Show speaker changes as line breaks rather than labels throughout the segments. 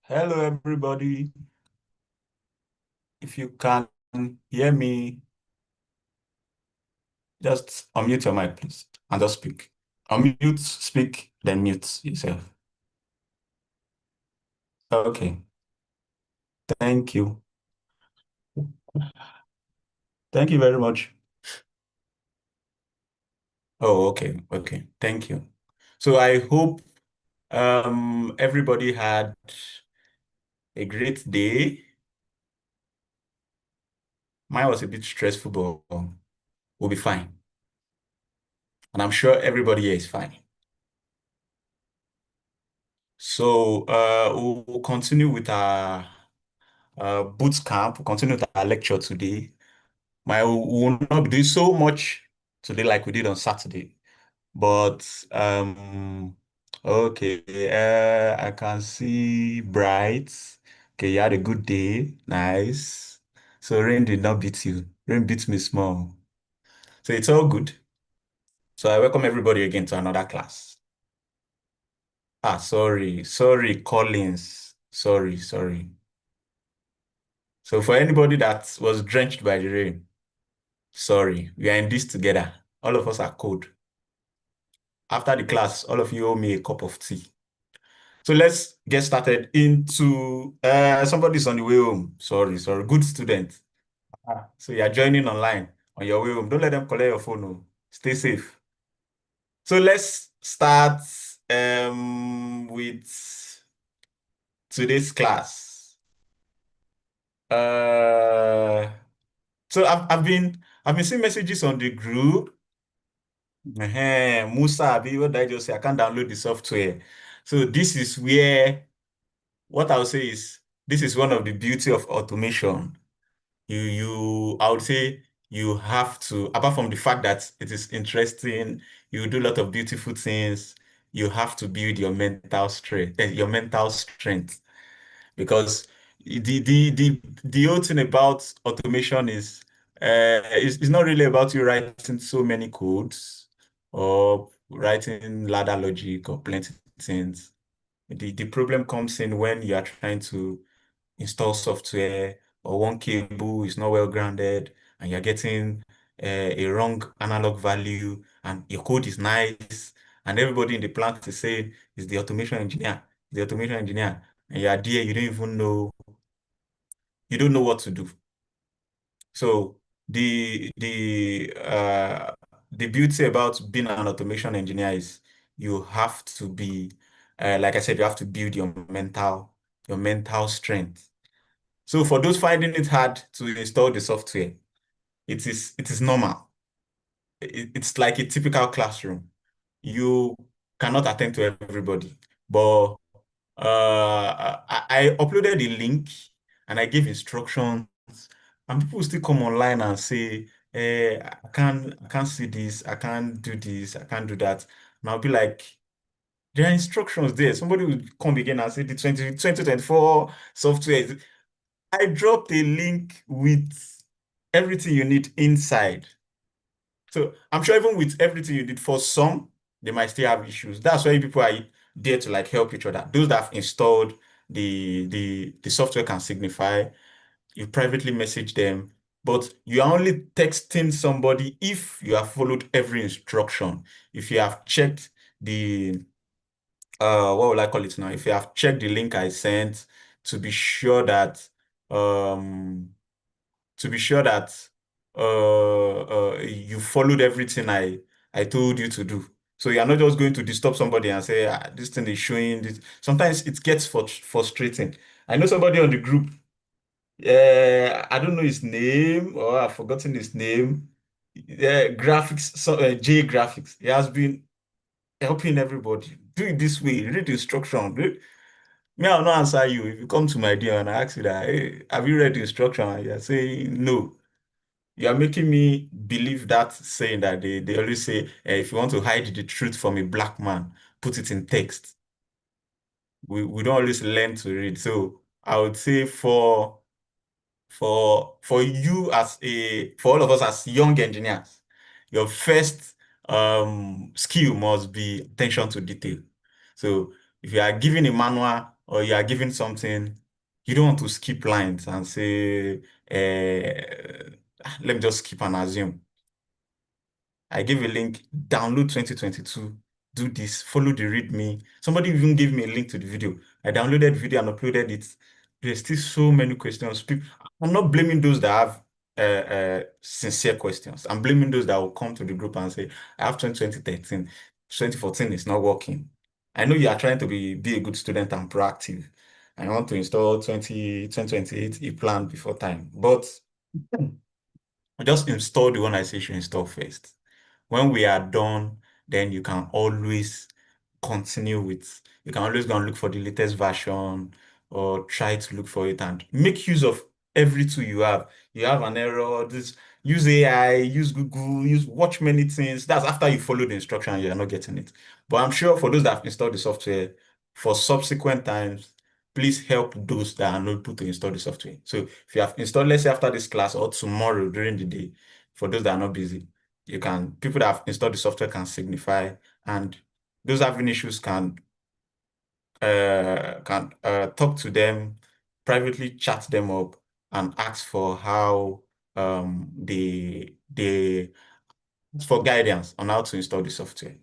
Hello, everybody. If you can hear me, just unmute your mic, please, and just speak. Unmute, speak, then mute yourself. Okay. Thank you. Thank you very much. Oh, okay. Okay. Thank you. So I hope everybody had a great day. Mine was a bit stressful, but we'll be fine. And I'm sure everybody here is fine. So we'll continue with our boot camp. We'll continue with our lecture today. We will not be doing so much today like we did on Saturday. But okay, I can see Bright. Okay, you had a good day. Nice. So rain did not beat you. Rain beat me small. So it's all good. So I welcome everybody again to another class. Sorry, Collins. Sorry. So for anybody that was drenched by the rain, sorry, we are in this together. All of us are cold. After the class, all of you owe me a cup of tea. So let's get started into somebody's on the way home. Sorry. Good student. So you're joining online on your way home. Don't let them collect your phone. Oh. Stay safe. So let's start with today's class. Uh, so I've been seeing messages on the group. Musa, what did I just say? I can't download the software. So this is where what I'll say is this is one of the beauty of automation. I would say you have to, apart from the fact that it is interesting, you do a lot of beautiful things, you have to build your mental strength. Because the whole thing about automation is not really about you writing so many codes or writing ladder logic or plenty of things. The problem comes in when you are trying to install software or one cable is not well grounded and you're getting a wrong analog value and your code is nice and everybody in the plant is saying is the automation engineer, and you're there, you don't know what to do. So the beauty about being an automation engineer is you have to be like I said, you have to build your mental strength. So for those finding it hard to install the software, it is normal. It's like a typical classroom. You cannot attend to everybody, but I uploaded a link and I gave instructions, and people still come online and say, I can't see this, I can't do this, I can't do that. And I'll be like, there are instructions there. Somebody will come again and say the 2024 software I dropped a link with everything you need inside. So I'm sure even with everything you did, for some, they might still have issues. That's why people are there to like help each other. Those that have installed the software can signify. You privately message them, but you are only texting somebody if you have followed every instruction. If you have checked the what will I call it now? If you have checked the link I sent to be sure that um to be sure that you followed everything I told you to do. So you're not just going to disturb somebody and say, this thing is showing this. Sometimes it gets frustrating. I know somebody on the group, I don't know his name or I've forgotten his name. Graphics, J Graphics. He has been helping everybody. Do it this way, read the instruction. Me, I'll not answer you. If you come to my DM and I ask you that, hey, have you read the instruction? And you're saying no. You are making me believe that saying that they always say, if you want to hide the truth from a black man, put it in text. We don't always learn to read. So I would say for you for all of us as young engineers, your first skill must be attention to detail. So if you are given a manual or you are given something, you don't want to skip lines and say, let me just skip and assume. I gave a link, download 2022, do this, follow the README. Somebody even gave me a link to the video. I downloaded the video and uploaded it. There's still so many questions. I'm not blaming those that have sincere questions. I'm blaming those that will come to the group and say, I have 2013, 2014 is not working. I know you are trying to be a good student and proactive. I want to install 2028 Eplan before time. But just install the one I say you should install first. When we are done, then you can always continue with, you can always go and look for the latest version or try to look for it and make use of every tool you have. You have an error, this use AI, use Google, watch many things. That's after you follow the instruction and you're not getting it. But I'm sure for those that have installed the software for subsequent times, please help those that are not able to install the software. So if you have installed, let's say after this class or tomorrow during the day, for those that are not busy, people that have installed the software can signify, and those having issues can talk to them, privately chat them up and ask for how they for guidance on how to install the software.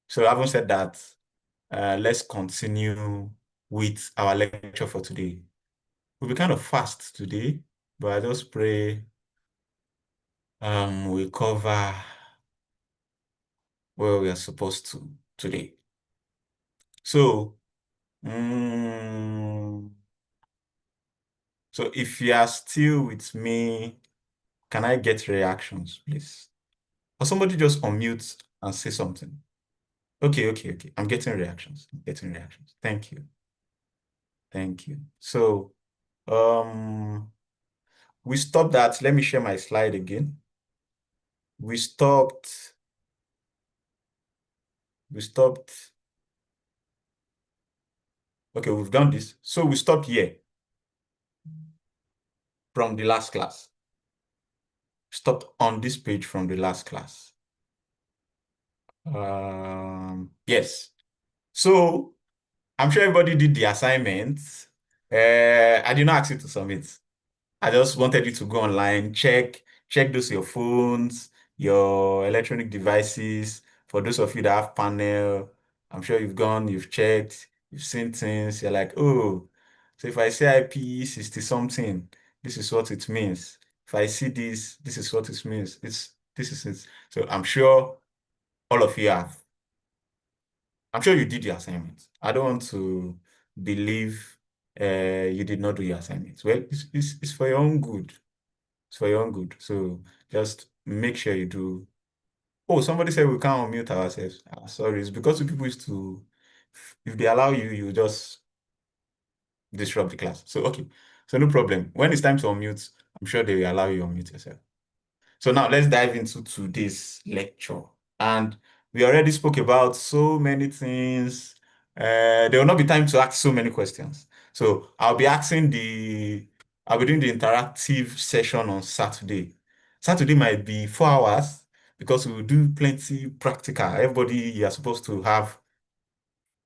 So having said that, let's continue with our lecture for today. We'll be kind of fast today, but I just pray we cover where we are supposed to today. So, mm, so if you are still with me, can I get reactions, please? Or somebody just unmute and say something. Okay, okay, okay. I'm getting reactions. I'm getting reactions. Thank you. Thank you. So, we stopped that. Let me share my slide again. We stopped. We stopped. Okay, we've done this. So we stopped here from the last class. Stopped on this page from the last class. Yes. So I'm sure everybody did the assignment. I did not ask you to submit. I just wanted you to go online, check those your phones, your electronic devices. For those of you that have panel, I'm sure you've gone, you've checked, you've seen things. You're like, oh, so if I say IP 60 something, this is what it means. If I see this is what it means. This is it. So I'm sure all of you have. I'm sure you did your assignment. I don't want to believe you did not do your assignment. Well, it's for your own good. It's for your own good. So just make sure you do. Oh, somebody said we can't unmute ourselves. Sorry, it's because the people used to, if they allow you, you just disrupt the class. So, okay. So no problem. When it's time to unmute, I'm sure they will allow you to unmute yourself. So now let's dive into today's lecture. And we already spoke about so many things. There will not be time to ask so many questions. So I'll be doing the interactive session on Saturday. Saturday might be 4 hours because we will do plenty practical. Everybody, you are supposed to have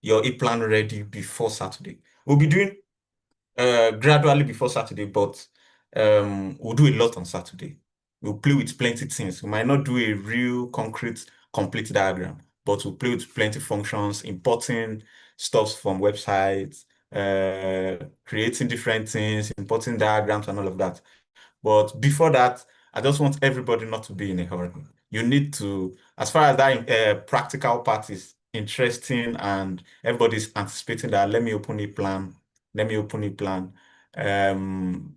your e-plan ready before Saturday. We'll be doing gradually before Saturday, but we'll do a lot on Saturday. We'll play with plenty things. We might not do a real concrete complete diagram, but we'll play with plenty functions, importing stuff from websites, creating different things, importing diagrams and all of that. But before that, I just want everybody not to be in a hurry. You need to, as far as that practical part is interesting and everybody's anticipating that, let me open a plan, let me open a plan. Um,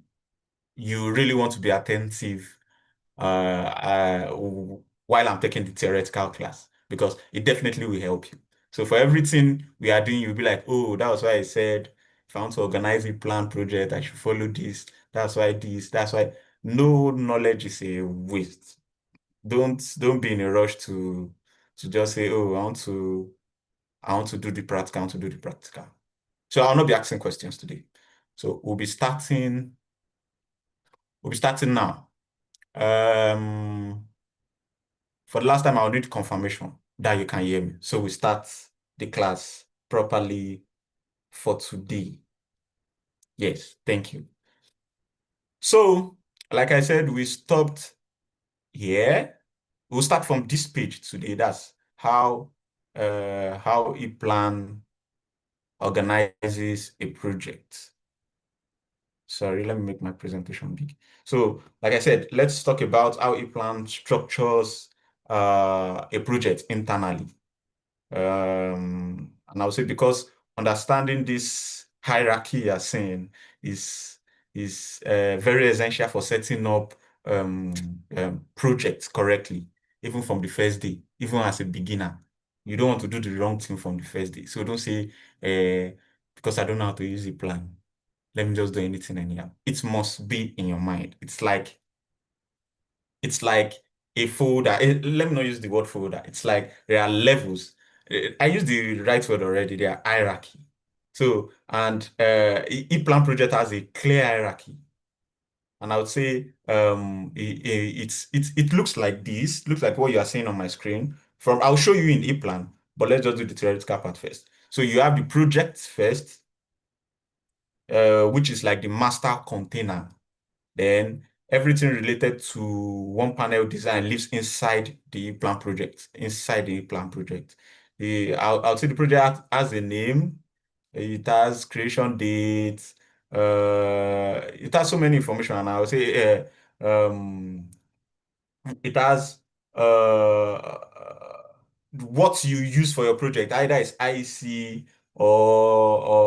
you really want to be attentive while I'm taking the theoretical class because it definitely will help you. So for everything we are doing, you'll be like, oh, that was why I said if I want to organize a plan project, I should follow this. That's why this, that's why no knowledge is a waste. Don't be in a rush to just say, oh, I want to do the practical, I want to do the practical. So I'll not be asking questions today. So we'll be starting now. For the last time, I'll need confirmation that you can hear me. So we start the class properly for today. Yes, thank you. So, like I said, we stopped here. We'll start from this page today. That's how Eplan organizes a project. Sorry, let me make my presentation big. So, like I said, let's talk about how Eplan structures a project internally. And I would say because understanding this hierarchy you're saying is very essential for setting up um, projects correctly, even from the first day, even as a beginner. You don't want to do the wrong thing from the first day. So don't say, because I don't know how to use a plan, let me just do anything anyhow. It must be in your mind. It's like a folder. Let me not use the word folder. It's like there are levels. I used the right word already. There are hierarchy. So, and ePlan project has a clear hierarchy. And I would say it looks like this, looks like what you are seeing on my screen. I'll show you in ePlan, but let's just do the theoretical part first. So you have the project first, which is like the master container. Then everything related to one panel design lives inside the plan project, inside the plan project. I'll say the project has a name, it has creation date, it has so many information, and I'll say it has what you use for your project, either it's IC or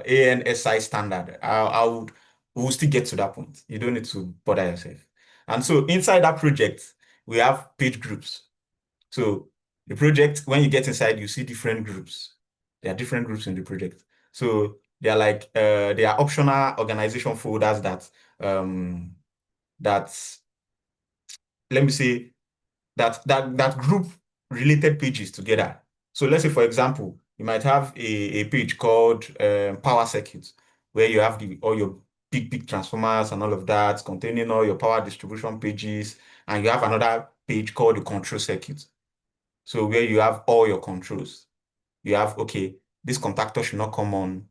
ANSI standard. We'll still get to that point. You don't need to bother yourself. And so inside that project, we have page groups. So the project, when you get inside, you see different groups. There are different groups in the project. So they are optional organization folders that let me say that group related pages together. So let's say, for example, you might have a page called power circuits, where you have all your big transformers and all of that, containing all your power distribution pages, and you have another page called the control circuit. So where you have all your controls. You have, okay, this contactor should not come on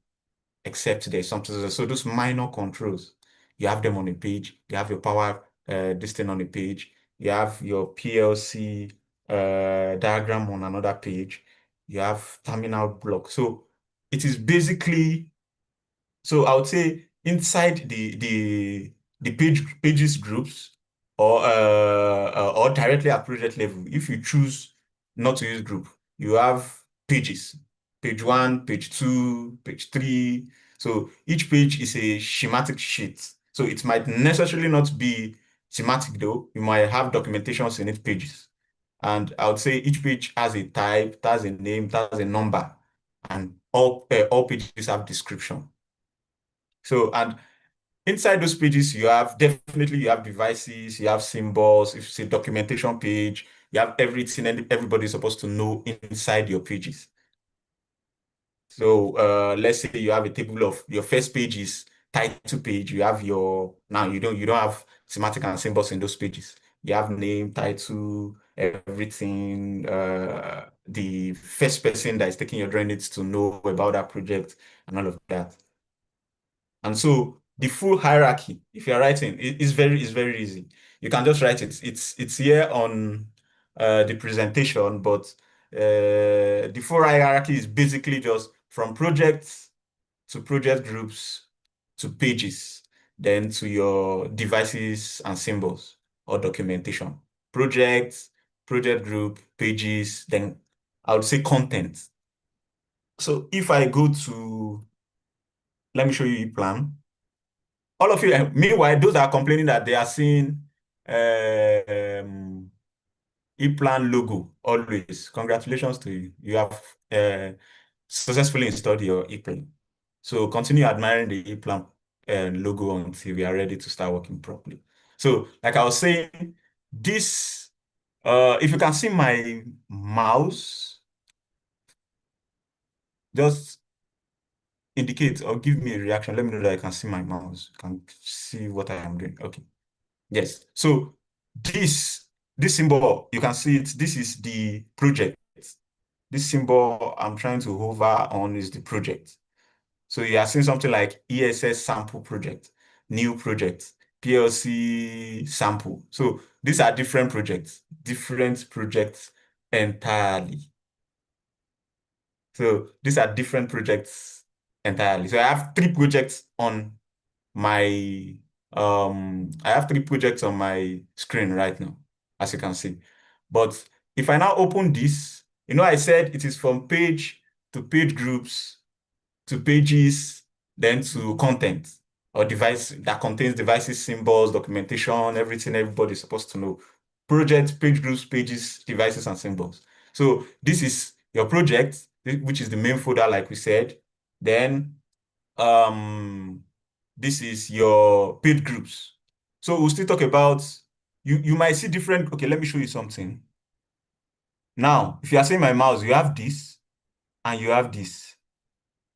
except there's something. So those minor controls, you have them on a page. You have your power this thing on a page. You have your PLC diagram on another page. You have terminal block. So it is basically, so I would say inside the pages groups or directly at project level, if you choose not to use group, you have pages. Page one, page two, page three. So each page is a schematic sheet. So it might necessarily not be schematic though. You might have documentations in each pages. And I would say each page has a type, it has a name, it has a number, and all pages have description. So, and inside those pages, you have devices, you have symbols. If it's a documentation page, you have everything and everybody's supposed to know inside your pages. So, let's say you have a table of your first page is title page. You have now you don't have semantic and symbols in those pages. You have name, title, everything. The first person that is taking your drawing needs to know about that project and all of that. And so the full hierarchy, if you're writing, is very easy. You can just write it. It's here on the presentation, but the full hierarchy is basically just from projects to project groups to pages, then to your devices and symbols or documentation. Projects, project group, pages, then I would say content. So if I go to, let me show you ePlan. All of you, meanwhile, those that are complaining that they are seeing ePlan logo always. Congratulations to you. You have successfully installed your ePlan. So continue admiring the ePlan logo until we are ready to start working properly. So, like I was saying, this, if you can see my mouse, just indicate or give me a reaction. Let me know that I can see my mouse. You can see what I am doing. Okay. Yes. So this symbol, you can see it. This is the project. this symbol I'm trying to hover on is the project. So you are seeing something like ESS sample project, new project, PLC sample. So these are different projects entirely. So these are different projects entirely. So I have three projects on my screen right now, as you can see. But if I now open this, I said it is from page to page groups to pages, then to content or device that contains devices, symbols, documentation, everything everybody's supposed to know. Project, page groups, pages, devices, and symbols. So this is your project, which is the main folder, like we said. Then um, this is your page groups. So we'll still talk about you might see different. Okay, let me show you something. Now, if you are seeing my mouse, you have this and you have this.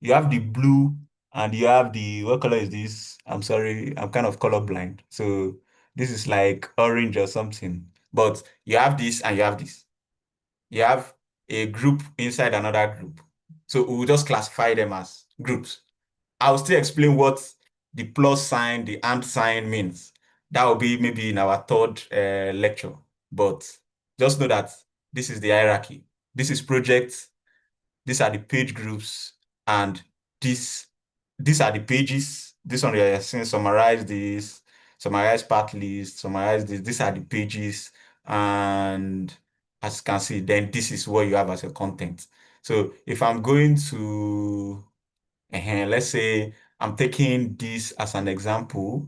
You have the blue and you have the, what color is this? I'm sorry, I'm kind of colorblind. So this is like orange or something. But you have this and you have this. You have a group inside another group. So we'll just classify them as groups. I'll still explain what the plus sign, the and sign means. That will be maybe in our third lecture. But just know that this is the hierarchy. This is project, these are the page groups, and these these are the pages. This one you're seeing summarize this, summarize part list, summarize this. These are the pages, and as you can see, then this is what you have as your content. So if I'm going to, let's say I'm taking this as an example,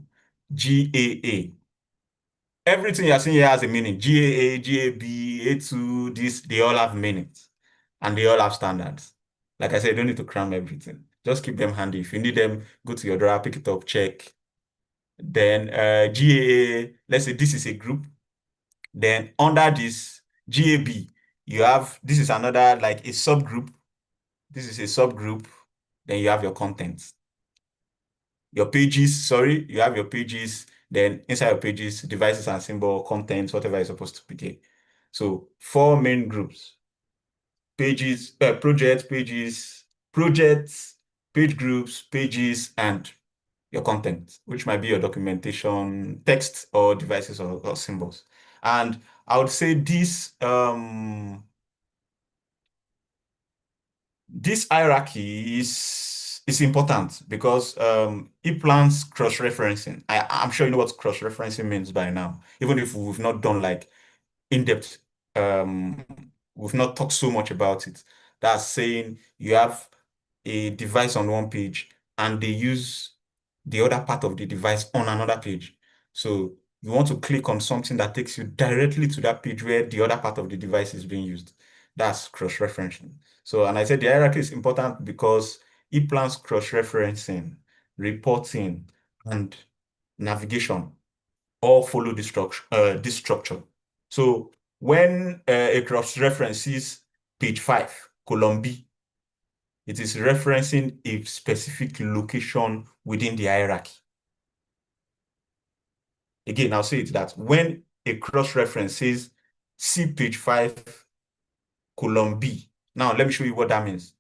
GAA. Everything you're seeing here has a meaning. GAA, GAB, A2, this, they all have meanings and they all have standards. Like I said, you don't need to cram everything. Just keep them handy. If you need them, go to your drawer, pick it up, check. Then GAA, let's say this is a group. Then under this GAB, you have, this is another, like a subgroup. This is a subgroup. Then you have your content. Your pages, sorry, you have your pages, then inside your pages, devices and symbol, contents, whatever is supposed to be there. So four main groups: pages, projects, page groups, pages, and your content, which might be your documentation, text, or devices or symbols. And I would say this hierarchy is important because Eplan's cross-referencing. I'm sure you know what cross-referencing means by now, even if we've not done like in-depth, um, we've not talked so much about it. That's saying you have a device on one page and they use the other part of the device on another page. So you want to click on something that takes you directly to that page where the other part of the device is being used. That's cross-referencing. So, and I said the hierarchy is important because it plans cross-referencing, reporting, and navigation all follow this structure. So when a cross-reference is page 5, column B, it is referencing a specific location within the hierarchy. Again, I'll say it that when a cross-reference says see page 5, column B. Now, let me show you what that means.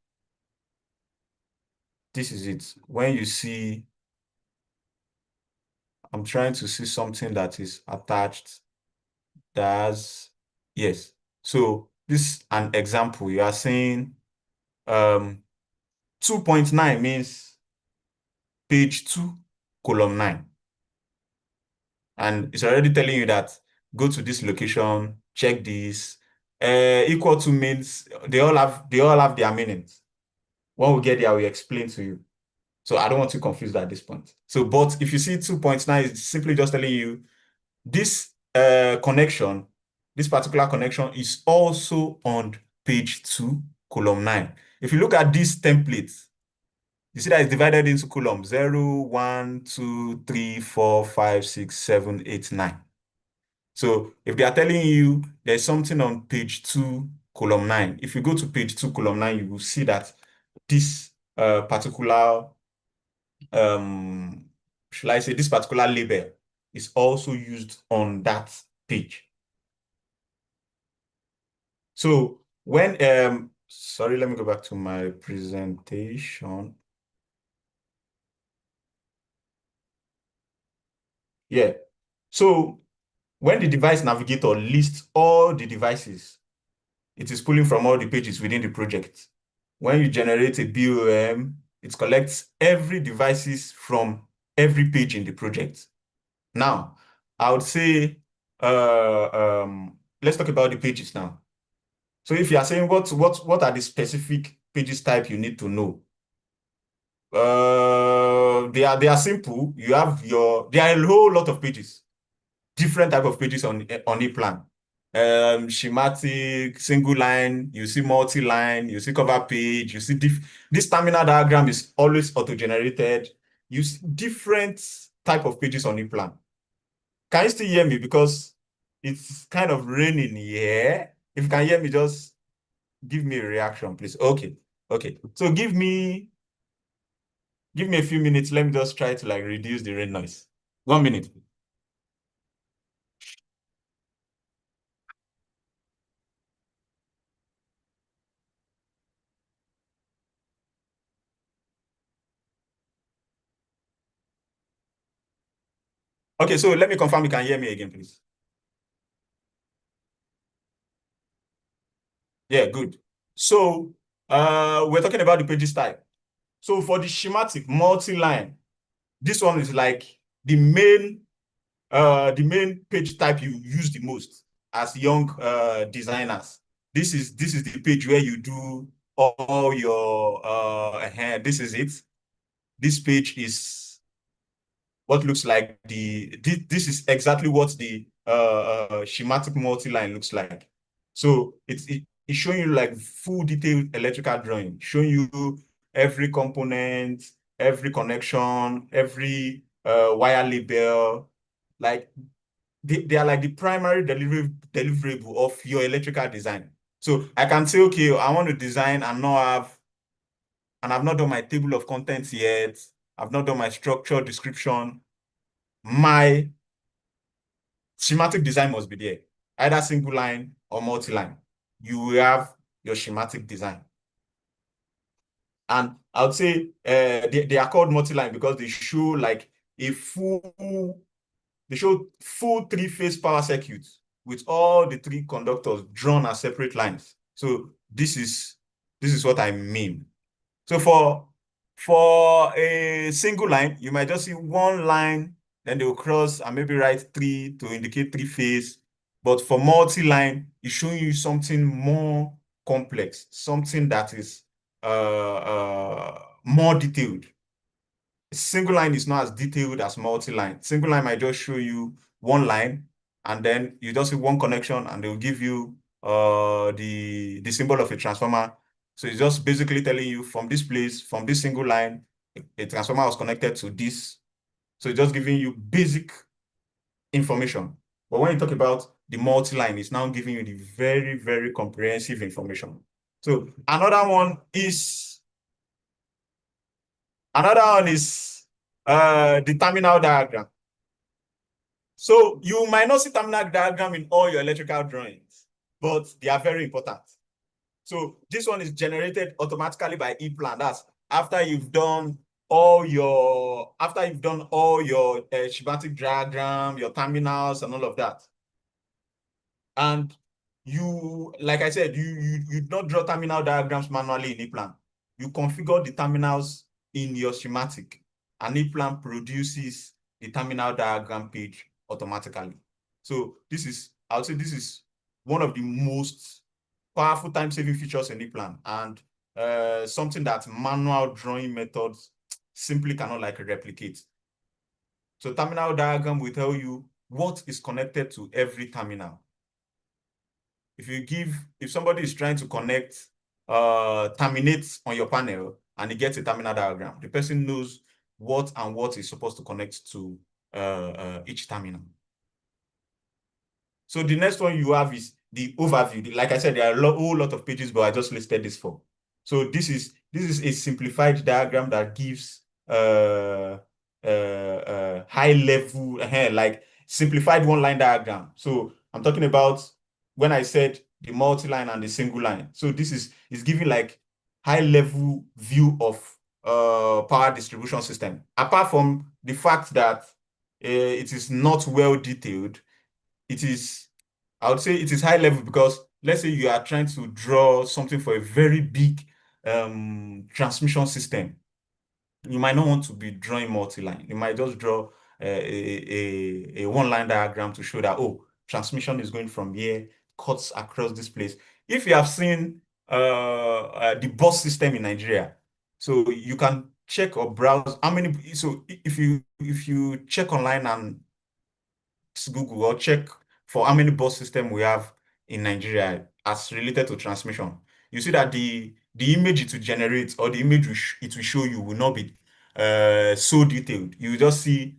This is it. When you see, I'm trying to see something that is attached. That's, yes. So this is an example. You are saying 2.9 means page 2, column 9. And it's already telling you that go to this location, check this. Equal to means they all have their meanings. When we get there, we explain to you. So I don't want to confuse that at this point. So, but if you see 2.9, it's simply just telling you this connection, this particular connection is also on page 2, column 9. If you look at this template, you see that it's divided into columns 0, 1, 2, 3, 4, 5, 6, 7, 8, 9. So if they are telling you there's something on page 2, column 9, if you go to page 2, column 9, you will see that this particular, shall I say, this particular label is also used on that page. So when Sorry, let me go back to my presentation. Yeah. So when the device navigator lists all the devices, it is pulling from all the pages within the project. When you generate a BOM, it collects every devices from every page in the project. Now, I would say, let's talk about the pages now. So if you are saying what are the specific pages type you need to know, they are simple. You have there are a whole lot of pages, different type of pages on Eplan. Schematic, single line, you see multi-line, you see cover page, you see this terminal diagram is always auto-generated. You see different type of pages on Eplan. Can you still hear me? Because it's kind of raining here. If you can hear me, just give me a reaction, please. Okay. Okay. So give me a few minutes. Let me just try to like reduce the rain noise. 1 minute. Okay, so let me confirm you can hear me again, please. Yeah, good. So we're talking about the pages type. So for the schematic multi-line, this one is like the main page type you use the most as young designers. This is the page where you do all your this is it. This page is what looks like this is exactly what the schematic multi-line looks like. So it's showing you like full detailed electrical drawing, showing you every component, every connection, every wire label. Like they are like the primary deliverable of your electrical design. So I can say, okay, I want to design and I've not done my table of contents yet. I've not done my structure description. My schematic design must be there, either single line or multi-line. You will have your schematic design. And I would say they are called multi-line because they show like a they show full three-phase power circuit with all the three conductors drawn as separate lines. So this is what I mean. So for a single line, you might just see one line, then they will cross and maybe write three to indicate three phase. But for multi-line, it's showing you something more complex, something that is more detailed. Single line is not as detailed as multi-line. Single line might just show you one line, and then you just see one connection, and they'll give you the symbol of a transformer. So it's just basically telling you from this place, from this single line, a transformer was connected to this. So it's just giving you basic information. But when you talk about the multi-line, it's now giving you the very, very comprehensive information. So another one is the terminal diagram. So you might not see terminal diagram in all your electrical drawings, but they are very important. So this one is generated automatically by Eplan. That's after you've done all your schematic diagram, your terminals, and all of that. And you, like I said, you don't draw terminal diagrams manually in Eplan. You configure the terminals in your schematic, and Eplan produces the terminal diagram page automatically. So I would say this is one of the most powerful time-saving features in Eplan, and something that manual drawing methods simply cannot like replicate. So terminal diagram will tell you what is connected to every terminal. If somebody is trying to connect terminates on your panel and he gets a terminal diagram, the person knows what is supposed to connect to each terminal. So the next one you have is the overview. Like I said, there are a whole lot of pages, but I just listed this for. So this is a simplified diagram that gives high level like simplified one line diagram. So I'm talking about when I said the multi-line and the single line. So this is giving like high level view of power distribution system. Apart from the fact that it is not well detailed, it is, I would say it is high level because let's say you are trying to draw something for a very big transmission system. You might not want to be drawing multi-line. You might just draw a one-line diagram to show that, oh, transmission is going from here, cuts across this place. If you have seen the bus system in Nigeria, so you can check or browse how many. So if you check online and Google or check for how many bus system we have in Nigeria as related to transmission, you see that the image it will generate or the image it will show you will not be so detailed. You just see,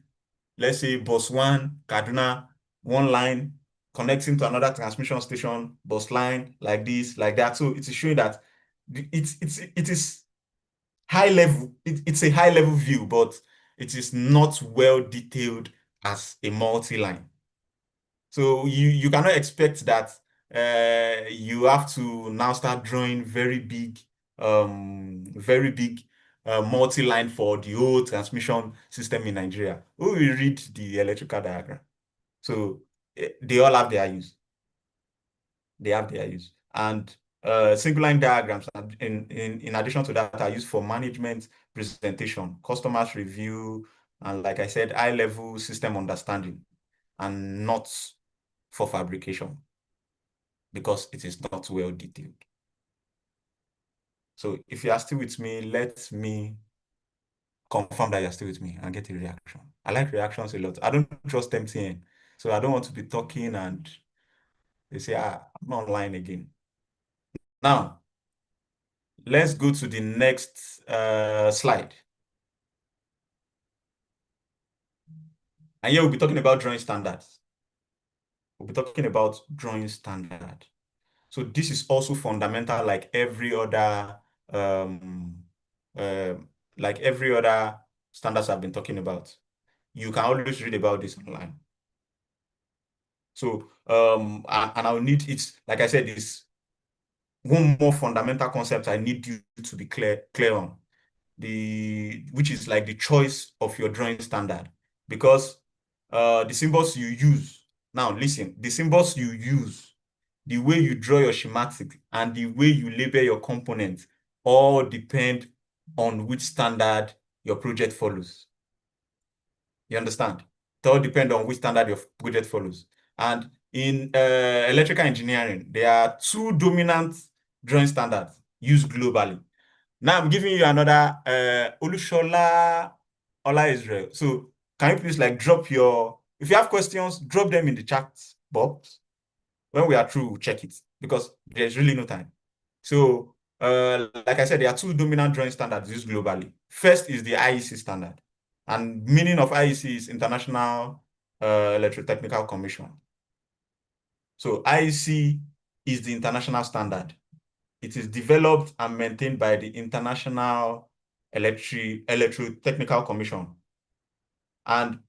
let's say, bus one, Kaduna, one line connecting to another transmission station, bus line like this, like that. So it is showing that it is high level. It's a high level view, but it is not well detailed as a multi-line. So you cannot expect that you have to now start drawing very big multi-line for the whole transmission system in Nigeria. Who will read the electrical diagram? So they all have their use. They have their use. And single line diagrams, in addition to that, are used for management presentation, customers review, and like I said, high level system understanding, and not for fabrication because it is not well detailed. So if you are still with me, let me confirm that you're still with me and get a reaction. I like reactions a lot. I don't trust MTN, so I don't want to be talking and they say, I'm not online again. Now, let's go to the next slide. And here we'll be talking about drawing standards. We'll be talking about drawing standard. So this is also fundamental, um, uh, like every other standards I've been talking about. You can always read about this online. So and I'll need it, like I said, is one more fundamental concept I need you to be clear on, which is like the choice of your drawing standard, because the symbols you use, now listen, the symbols you use, the way you draw your schematic, and the way you label your components all depend on which standard your project follows. You understand? It all depends on which standard your project follows. And in electrical engineering, there are two dominant drawing standards used globally. Now I'm giving you another Olushola Ola Israel. So can you please like drop if you have questions, drop them in the chat box. When we are through, we'll check it because there's really no time. So like I said, there are two dominant drawing standards used globally. First is the IEC standard. And meaning of IEC is International Electrotechnical Commission. So IEC is the international standard. It is developed and maintained by the International Electrotechnical Commission. And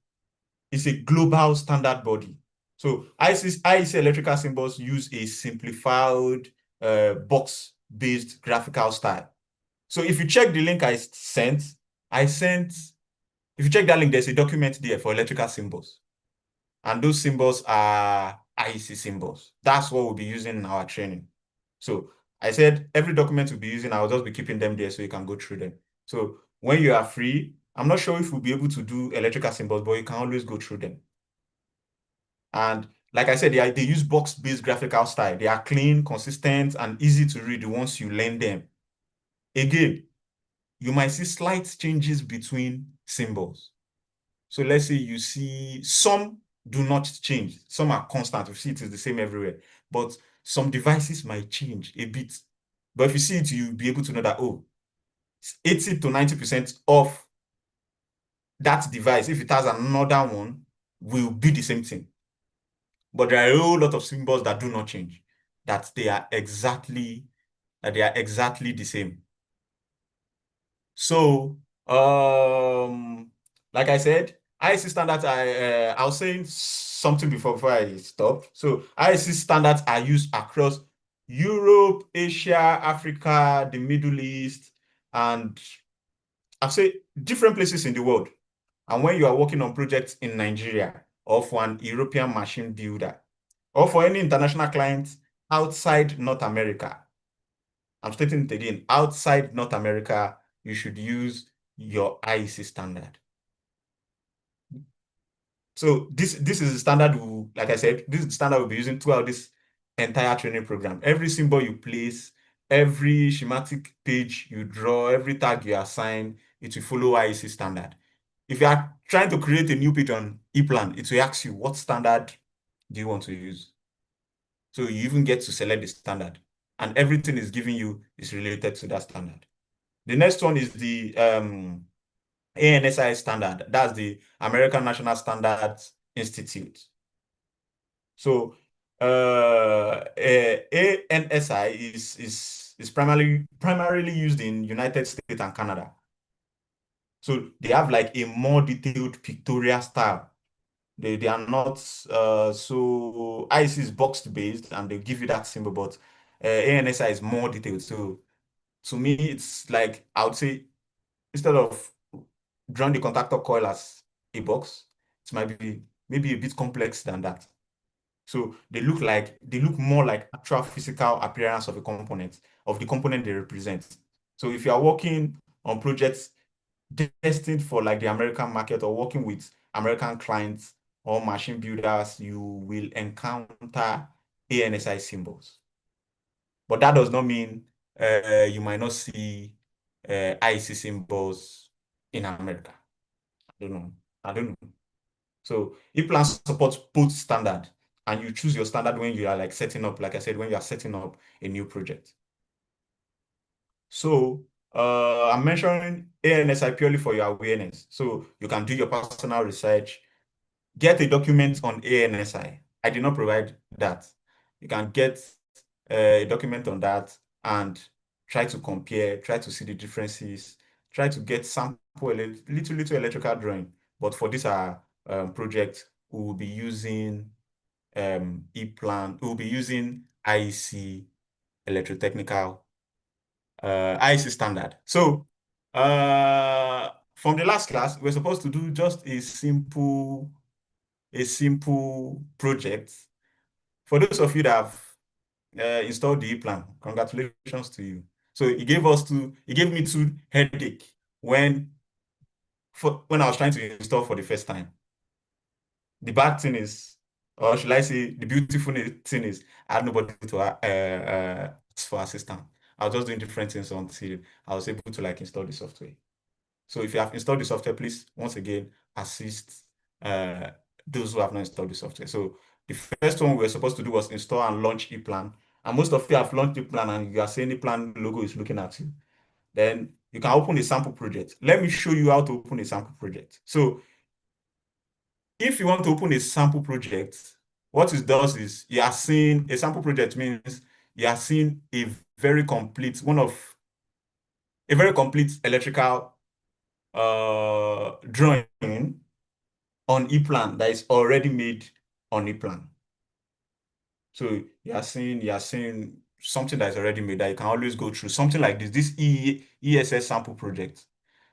it's a global standard body. So IEC electrical symbols use a simplified box-based graphical style. So if you check the link I sent, if you check that link, there's a document there for electrical symbols. And those symbols are IEC symbols. That's what we'll be using in our training. So I said every document we'll be using, I'll just be keeping them there so you can go through them. So when you are free, I'm not sure if we'll be able to do electrical symbols, but you can always go through them. And like I said, they use box-based graphical style. They are clean, consistent, and easy to read once you learn them. Again, you might see slight changes between symbols. So let's say you see some do not change. Some are constant. You see it is the same everywhere. But some devices might change a bit. But if you see it, you'll be able to know that, oh, 80 to 90% of that device, if it has another one, will be the same thing. But there are a whole lot of symbols that do not change, that they are exactly the same. So, like I said, IEC standards, I was saying something before I stop. So IEC standards are used across Europe, Asia, Africa, the Middle East, and I'd say different places in the world. And when you are working on projects in Nigeria or for an European machine builder or for any international client outside North America, I'm stating it again, outside North America, you should use your IEC standard. So this is the standard like I said, this is the standard we'll be using throughout this entire training program. Every symbol you place, every schematic page you draw, every tag you assign, it will follow IEC standard. If you are trying to create a new page on Eplan, it will ask you what standard do you want to use. So you even get to select the standard, and everything is given you is related to that standard. The next one is the ANSI standard. That's the American National Standards Institute. So ANSI is primarily used in United States and Canada. So they have like a more detailed pictorial style. They are not so IC is boxed based and they give you that symbol, but ANSI is more detailed. So to me, it's like I would say instead of drawing the contactor coil as a box, it might be maybe a bit complex than that. So they look more like actual physical appearance of a component, of the component they represent. So if you are working on projects destined for like the American market or working with American clients or machine builders, you will encounter ANSI symbols. But that does not mean you might not see IC symbols in America. I don't know. I don't know. So Eplan supports both standard, and you choose your standard when you are like setting up, like I said, when you are setting up a new project. So I'm mentioning ANSI purely for your awareness. So you can do your personal research, get a document on ANSI. I did not provide that. You can get a document on that and try to compare, try to see the differences, try to get sample little electrical drawing. But for this project, we will be using Eplan, we will be using IEC electrotechnical IEC standard. So from the last class, we're supposed to do just a simple project. For those of you that have installed the Eplan, congratulations to you. So he gave me two headache when I was trying to install for the first time. The bad thing is, or should I say, the beautiful thing is, I had nobody to ask for assistance. I was just doing different things until I was able to like install the software. So if you have installed the software, please once again assist uh, those who have not installed the software. So the first one we were supposed to do was install and launch Eplan. And most of you have launched Eplan and you are seeing Eplan logo is looking at you. Then you can open a sample project. Let me show you how to open a sample project. So if you want to open a sample project, what it does is you are seeing a sample project means you are seeing a very complete electrical drawing on Eplan that is already made on Eplan. So you are seeing something that is already made that you can always go through. Something like this ESS sample project.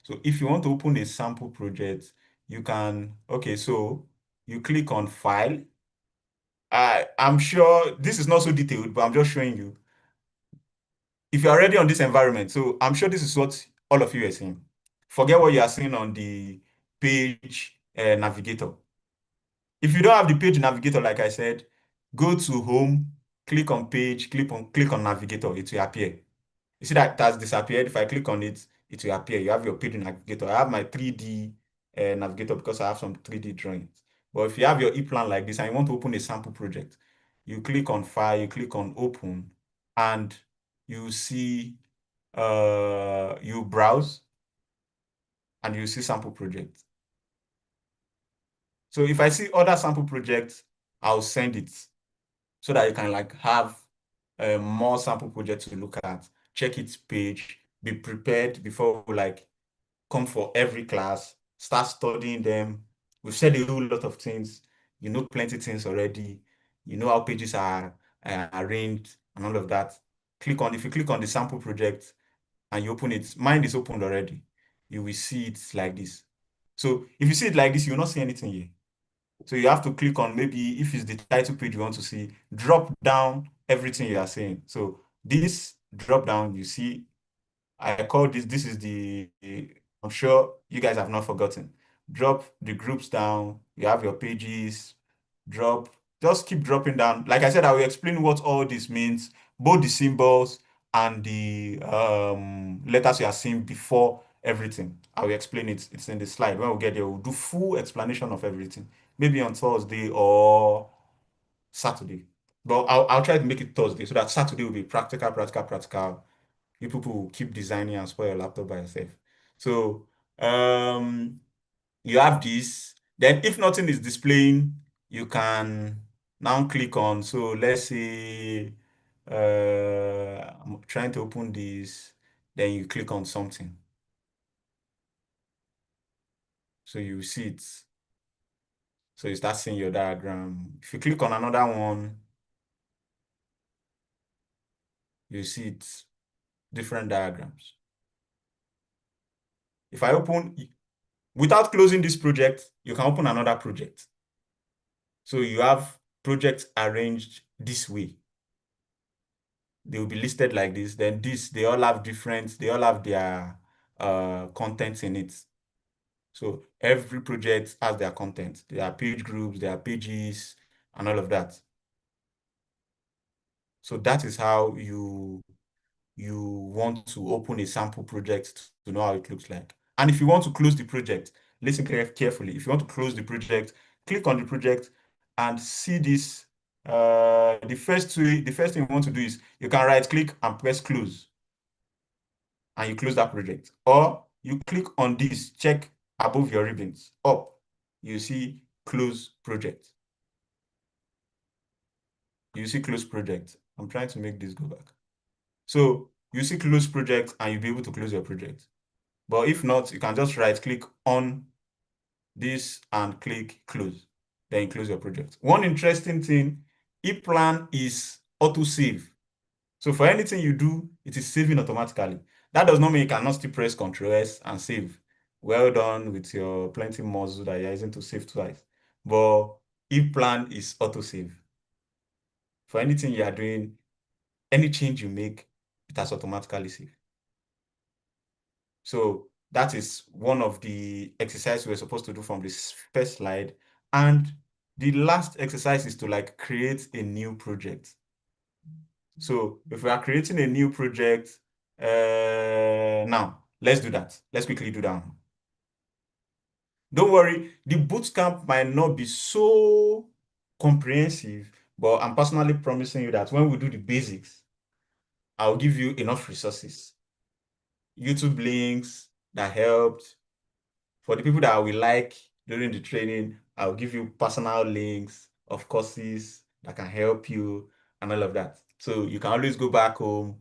So if you want to open a sample project, you can, okay, so you click on file. I'm sure this is not so detailed, but I'm just showing you. If you're already on this environment, so I'm sure this is what all of you are seeing. Forget what you are seeing on the page navigator. If you don't have the page navigator, like I said, go to home, click on page, click on navigator, it will appear. You see that it has disappeared. If I click on it, it will appear. You have your page navigator. I have my 3D navigator because I have some 3D drawings. But if you have your Eplan like this and you want to open a sample project, you click on file, you click on open, and you see you browse and you see sample project. So if I see other sample projects, I'll send it so that you can like have more sample projects to look at, check its page, be prepared before like come for every class, start studying them. We've said a whole lot of things. You know plenty things already. You know how pages are arranged and all of that. If you click on the sample project and you open it, mine is opened already. You will see it like this. So if you see it like this, you will not see anything here. So you have to click on, maybe if it's the title page you want to see, drop down everything you are saying. So this drop down, you see, I call this is I'm sure you guys have not forgotten. Drop the groups down. You have your pages, drop, just keep dropping down. Like I said, I will explain what all this means, both the symbols and the letters you are seeing before everything. I will explain it. It's in the slide. When we get there, we'll do full explanation of everything. Maybe on Thursday or Saturday. But I'll try to make it Thursday so that Saturday will be practical, practical, practical. You people will keep designing and spoil your laptop by yourself. So you have this. Then if nothing is displaying, you can now click on. So let's say I'm trying to open this. Then you click on something. So you see it. So you start seeing your diagram. If you click on another one, you see it, different diagrams. If I open, without closing this project, you can open another project. So you have projects arranged this way. They will be listed like this. Then they all have they all have their contents in it. So every project has their content. There are page groups, there are pages, and all of that. So that is how you want to open a sample project to know how it looks like. And if you want to close the project, listen carefully. If you want to close the project, click on the project and see this. The first thing you want to do is you can right click and press close, and you close that project. Or you click on this, check above your ribbons, up, you see close project. You see close project. I'm trying to make this go back. So you see close project and you'll be able to close your project. But if not, you can just right click on this and click close. Then you close your project. One interesting thing, Eplan is auto save. So for anything you do, it is saving automatically. That does not mean you cannot still press Ctrl S and save. Well done with your plenty muscle that you're using to save twice. But Eplan is auto save. For anything you are doing, any change you make, it has automatically saved. So that is one of the exercises we're supposed to do from this first slide. And the last exercise is to like create a new project. So if we are creating a new project, now let's do that. Let's quickly do that. Don't worry, the bootcamp might not be so comprehensive, but I'm personally promising you that when we do the basics, I'll give you enough resources, YouTube links that helped. For the people that I will like during the training, I'll give you personal links of courses that can help you and all of that. So you can always go back home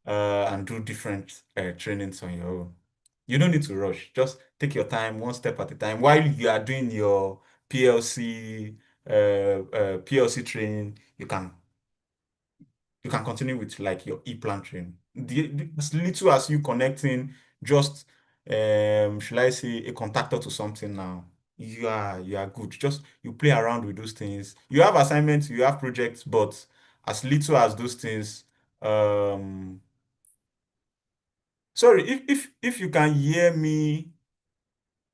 and do different trainings on your own. You don't need to rush. Just take your time, one step at a time. While you are doing your PLC training, you can continue with like your Eplan training. As little as you connecting just should I say a contactor to something now, you are good. Just you play around with those things. You have assignments, you have projects, but as little as those things, sorry, if you can hear me,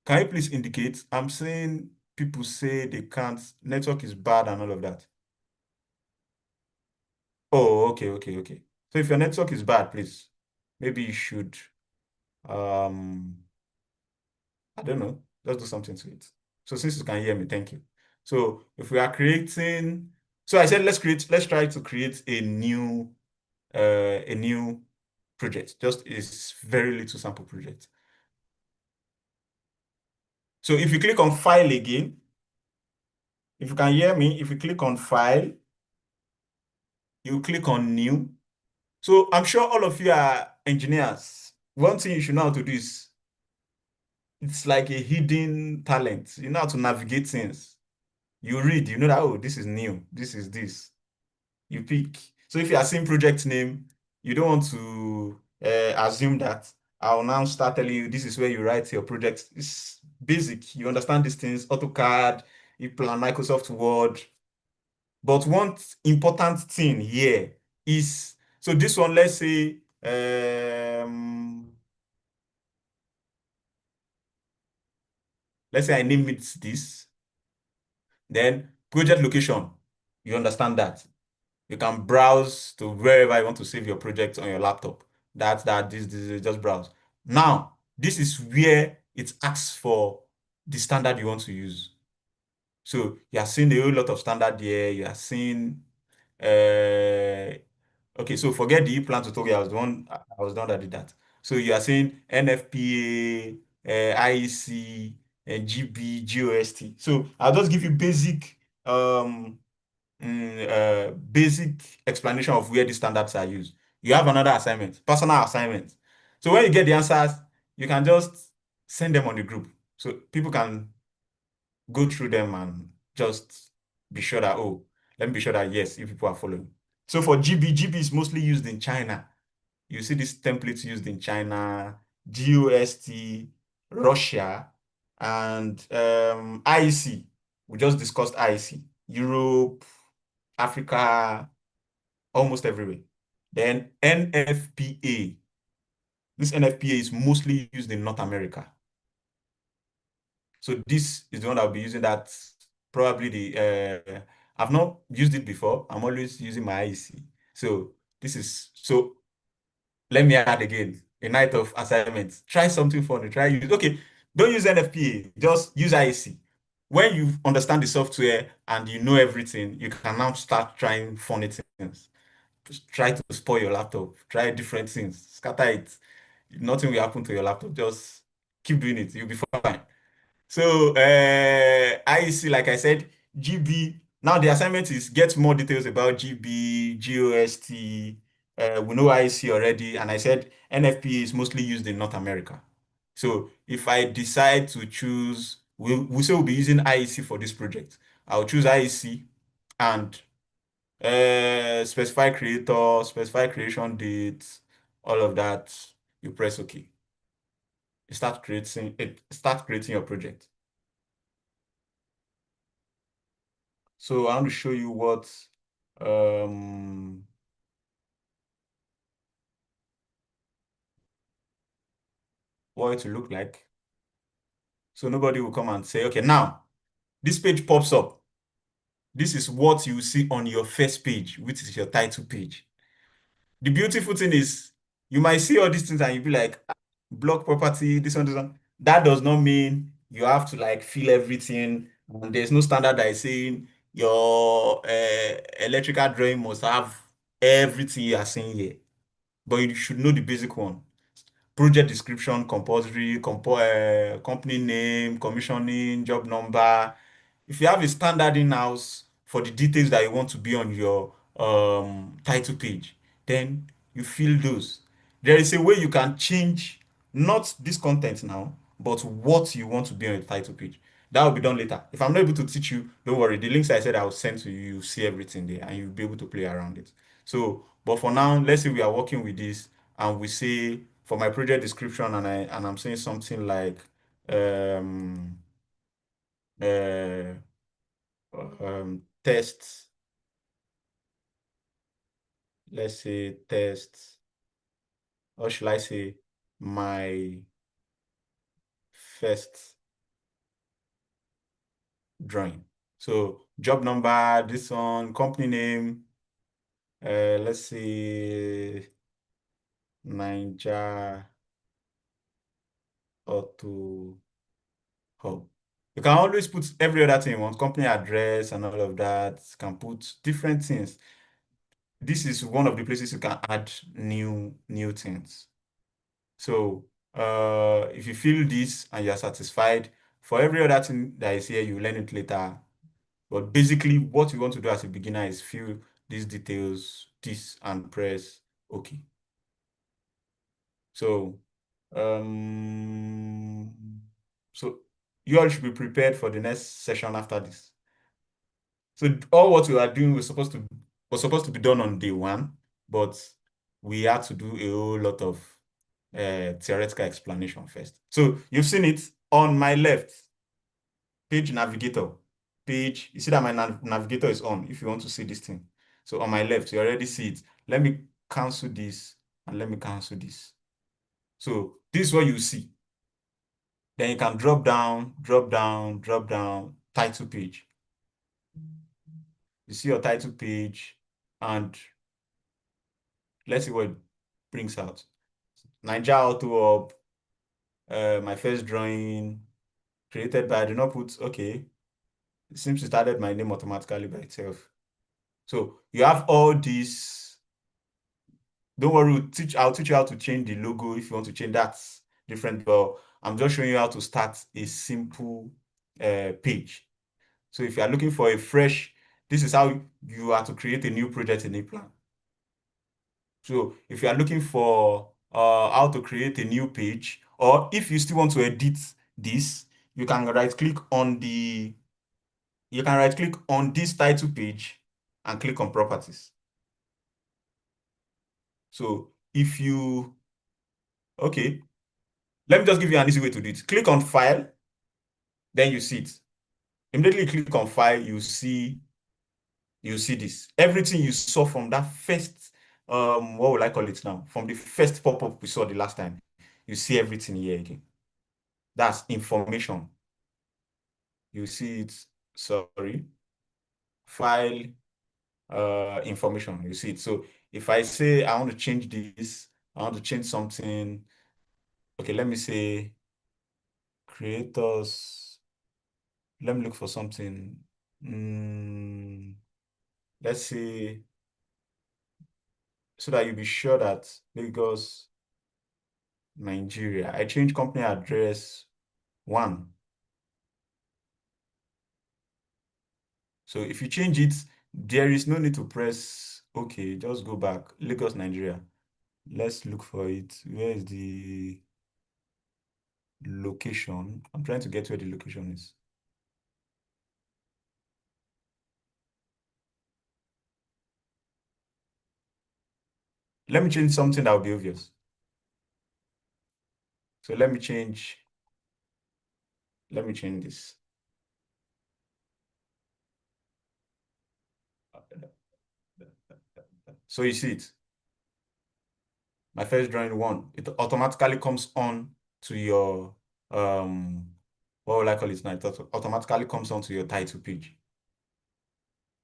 can you please indicate? I'm saying people say they can't, network is bad and all of that. Oh, okay, okay, okay. So if your network is bad, please, maybe you should, um, I don't know, let's do something to it. So since you can hear me, thank you. So if we are creating, so I said let's try to create a new project. Just a very little sample project. So if you click on file again, if you can hear me, if you click on file, you click on new. So I'm sure all of you are engineers. One thing you should know how to do is it's like a hidden talent. You know how to navigate things. You read, you know that, oh, this is new. This is this. You pick. So if you are seeing project name, you don't want to assume that I'll now start telling you this is where you write your project. It's basic. You understand these things, AutoCAD, Eplan, Microsoft Word. But one important thing here is, so this one, let's say I name it this, then project location, you understand that. You can browse to wherever you want to save your project on your laptop. This, just browse. Now, this is where it asks for the standard you want to use. So you are seeing a whole lot of standard here. You are seeing, okay, so forget the e-plan tutorial. I was the one that did that. So you are seeing NFPA, IEC, GB, GOST. So I'll just give you basic explanation of where these standards are used. You have another assignment, personal assignment. So when you get the answers, you can just send them on the group. So people can go through them and just be sure that, oh, let me be sure that, yes, you people are following. So for GB is mostly used in China. You see these templates used in China, GOST, Russia, and IEC. We just discussed IEC, Europe, Africa, almost everywhere. Then NFPA. This NFPA is mostly used in North America. So this is the one I'll be using. That probably I've not used it before. I'm always using my IEC. So this is so let me add again. A night of assignments. Try something funny. Try use okay. Don't use NFPA, just use IEC. When you understand the software and you know everything, you can now start trying funny things. Just try to spoil your laptop. Try different things. Scatter it. Nothing will happen to your laptop. Just keep doing it. You'll be fine. So IEC, like I said, GB. Now the assignment is get more details about GB, GOST. We know IEC already, and I said NFPA is mostly used in North America. So if I decide to choose, we say we'll be using IEC for this project. I'll choose IEC and specify creator, specify creation date, all of that. You press OK. You start creating your project. So I want to show you um what it will look like. So nobody will come and say, okay, now this page pops up. This is what you see on your first page, which is your title page. The beautiful thing is you might see all these things and you'll be like, "Ah, block property, this one, this one." That does not mean you have to like fill everything. And there's no standard that is saying your electrical drawing must have everything you are seeing here. But you should know the basic one. Project description, compulsory, company name, commissioning, job number. If you have a standard in-house for the details that you want to be on your title page, then you fill those. There is a way you can change not this content now, but what you want to be on your title page. That will be done later. If I'm not able to teach you, don't worry. The links I said I will send to you, you see everything there, and you'll be able to play around it. So, but for now, let's say we are working with this, and we say for my project description, and I'm saying something like um uh test, let's say test, or should I say my first drawing. So job number, this one, company name, let's say Ninja Auto Hub. You can always put every other thing you want, company address and all of that. You can put different things. This is one of the places you can add new things. So if you feel this and you're satisfied, for every other thing that is here, you learn it later. But basically, what you want to do as a beginner is fill these details, this, and press OK. So um, so you all should be prepared for the next session after this. So all what we are doing, we're supposed to was supposed to be done on day one, but we had to do a whole lot of theoretical explanation first. So you've seen it on my left, page navigator. Page, you see that my navigator is on if you want to see this thing. So on my left, you already see it. Let me cancel this and let me cancel this. So this is what you see. Then you can drop down, drop down, drop down, title page. You see your title page, and let's see what it brings out. Niger Auto Hub, my first drawing, created by, I did not put, okay, it seems it started my name automatically by itself. So you have all these. Don't worry, I'll teach you how to change the logo if you want to change that different, but I'm just showing you how to start a simple page. So if you are looking for a fresh, this is how you are to create a new project in Eplan. So if you are looking for how to create a new page, or if you still want to edit this, you can right click on this title page and click on properties. So if you, okay, let me just give you an easy way to do it. Click on file, then you see it. Immediately click on file, you see this. Everything you saw from that first, what will I call it now? From the first pop-up we saw the last time, you see everything here again. That's information. You see it, sorry, file, information, you see it. So if I say I want to change this, I want to change something, okay, let me say creators, let me look for something. Let's say, so that you'll be sure that Lagos, Nigeria. I change company address 1. So if you change it, there is no need to press OK. Just go back. Lagos, Nigeria. Let's look for it. Where is the location? I'm trying to get where the location is. Let me change something that will be obvious. So let me change this. So you see it. My first drawing 1, it automatically comes on to your what will I call it now? It automatically comes onto your title page.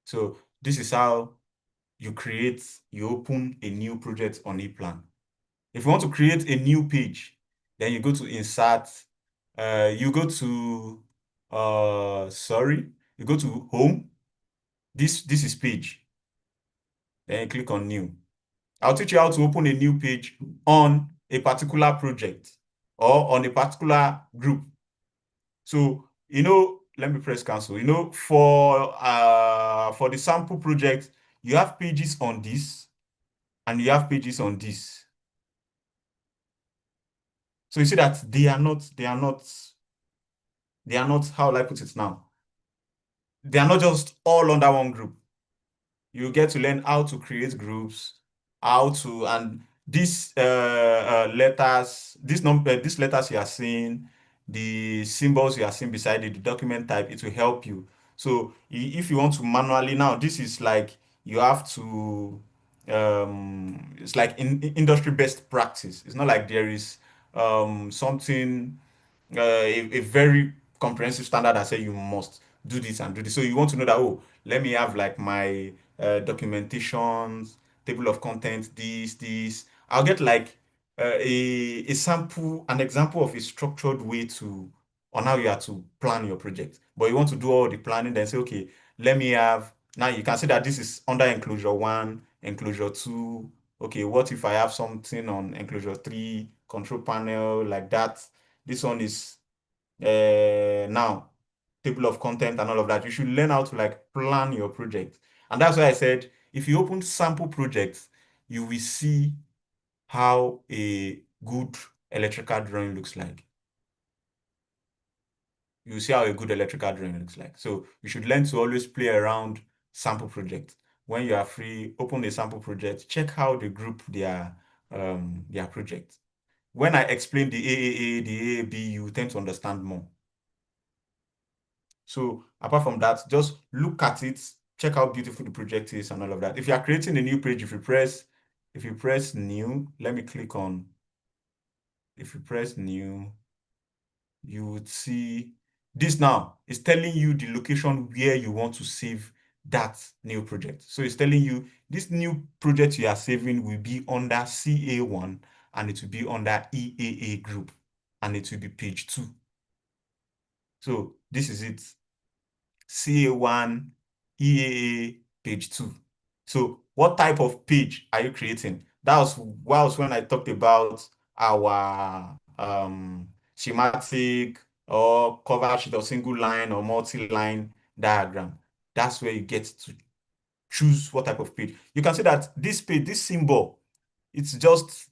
So this is how you open a new project on Eplan. If you want to create a new page, then you go to insert, you go to, you go to home. This is page. Then you click on new. I'll teach you how to open a new page on a particular project or on a particular group. So, let me press cancel. For the sample project, you have pages on this and you have pages on this. So you see that how will I put it now? They are not just all under one group. You get to learn how to create groups, and these letters, these letters you are seeing, the symbols you are seeing beside it, the document type, it will help you. So if you want to manually, now this is like you have to, it's like in industry best practice. It's not like there is something, a very comprehensive standard that say you must do this and do this. So you want to know that, oh, let me have like my documentations, table of contents, this. I'll get like a sample, an example of a structured way on how you are to plan your project. But you want to do all the planning, then say, okay, let me have, now you can see that this is under enclosure 1, enclosure 2. Okay, what if I have something on enclosure 3, control panel like that? This one is now table of content and all of that. You should learn how to like plan your project. And that's why I said if you open sample projects, you will see how a good electrical drawing looks like. You will see how a good electrical drawing looks like. So you should learn to always play around sample projects. when you are free, open a sample project, check how they group their project. When I explain the AAA, the AAB, you tend to understand more. So apart from that, just look at it, check how beautiful the project is and all of that. If you are creating a new page, if you press new, let me click on, if you press new, you would see this now. It's telling you the location where you want to save that new project. So it's telling you this new project you are saving will be under CA1 and it will be under EAA group and it will be page 2. So this is it. CA1, EAA, page 2. So what type of page are you creating? That was when I talked about our schematic or cover sheet or single line or multi-line diagram. That's where you get to choose what type of page. You can see that this page, this symbol, it's just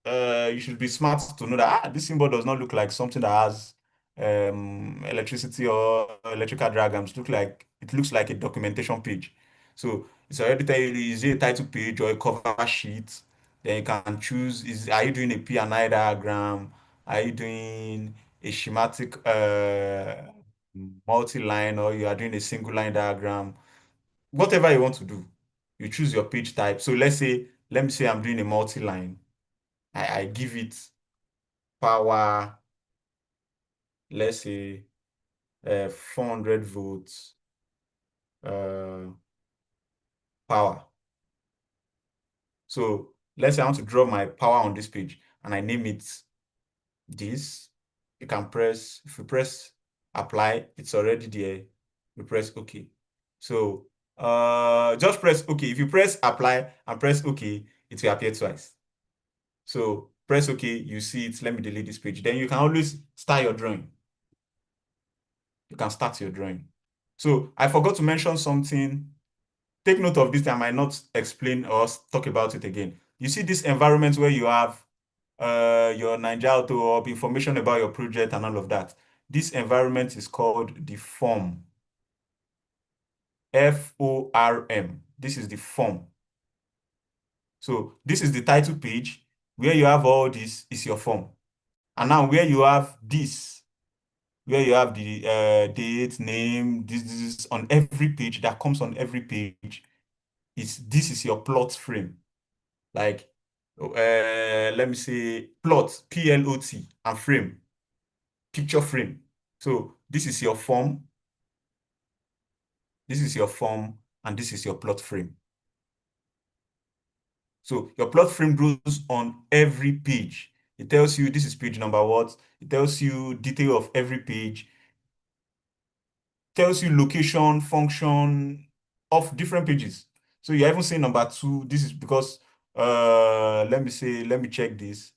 you should be smart to know that this symbol does not look like something that has electricity or electrical diagrams. It looks like a documentation page. So it's already tell you, is it a title page or a cover sheet? Then you can choose, are you doing a P and I diagram? Are you doing a schematic multi-line, or you are doing a single line diagram? Whatever you want to do, you choose your page type. So let me say I'm doing a multi-line. I give it power, let's say 400 volts uh, power. So let's say I want to draw my power on this page and I name it this. You can press, if you press apply, it's already there. You press OK. So just press OK. If you press apply and press OK, it will appear twice. So press OK, you see it. Let me delete this page. Then you can always start your drawing. You can start your drawing. So I forgot to mention something. Take note of this. I might not explain or talk about it again. You see this environment where you have your Ninja Auto Hub, information about your project and all of that. This environment is called the form. FORM. This is the form. So this is the title page. Where you have all this is your form. And now where you have this, where you have the date, name, this is on every page, that comes on every page, this is your plot frame. Like, let me say plot, P-L-O-T, and frame, picture frame. So this is your form, this is your form, and this is your plot frame. So your plot frame goes on every page. It tells you this is page number what. It tells you detail of every page. Tells you location, function of different pages. So you're even saying number 2. This is because let me check this.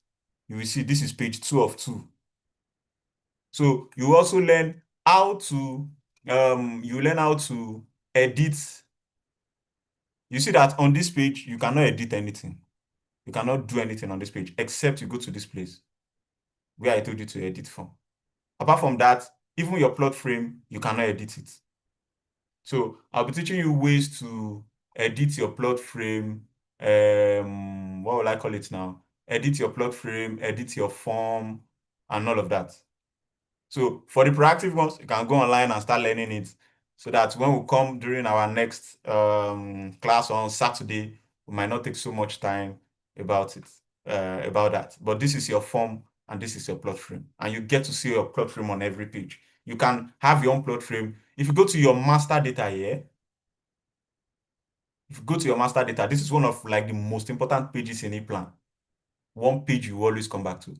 You will see this is page 2 of 2. So you also learn how to edit. You see that on this page you cannot edit anything. You cannot do anything on this page except you go to this place where I told you to edit from. Apart from that, even your plot frame, you cannot edit it. So I'll be teaching you ways to edit your plot frame. What will I call it now? Edit your plot frame, edit your form, and all of that. So for the proactive ones, you can go online and start learning it so that when we come during our next class on Saturday, we might not take so much time about it, about that. But this is your form and this is your plot frame. And you get to see your plot frame on every page. You can have your own plot frame. If you go to your master data here, if you go to your master data, this is one of like the most important pages in Eplan. One page you always come back to.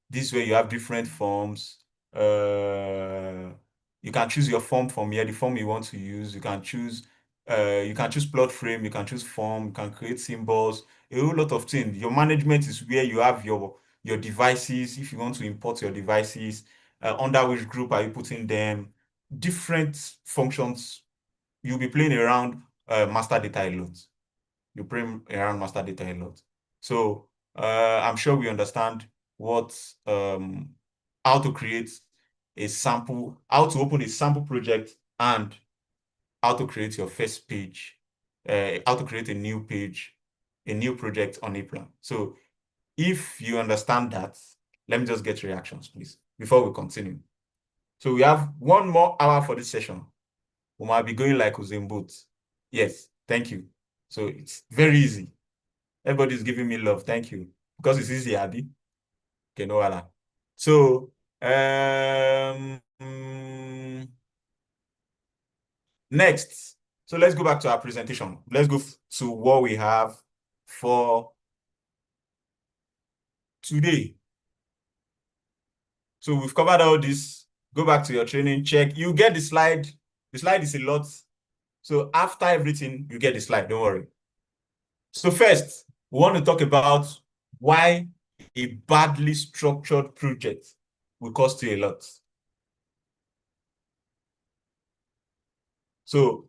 This way you have different forms. You can choose your form from here, the form you want to use. You can choose plot frame, you can choose form, you can create symbols, a whole lot of things. Your management is where you have your devices. If you want to import your devices, under which group are you putting them? Different functions. You'll be playing around master data a lot. You play around master data a lot. So I'm sure we understand what how to create a sample, how to open a sample project, and how to create your first page how to create a new page, a new project on Eplan. So if you understand that, let me just get reactions, please, before we continue. So we have 1 more hour for this session. We might be going like Usain Bolt. Yes, thank you. So it's very easy. Everybody's giving me love. Thank you. Because it's easy, Abby. Okay, no wala. So, next. So let's go back to our presentation. Let's go to what we have for today. So we've covered all this. Go back to your training, check. You get the slide. The slide is a lot. So after everything, you get the slide. Don't worry. So first, we want to talk about why a badly structured project will cost you a lot. So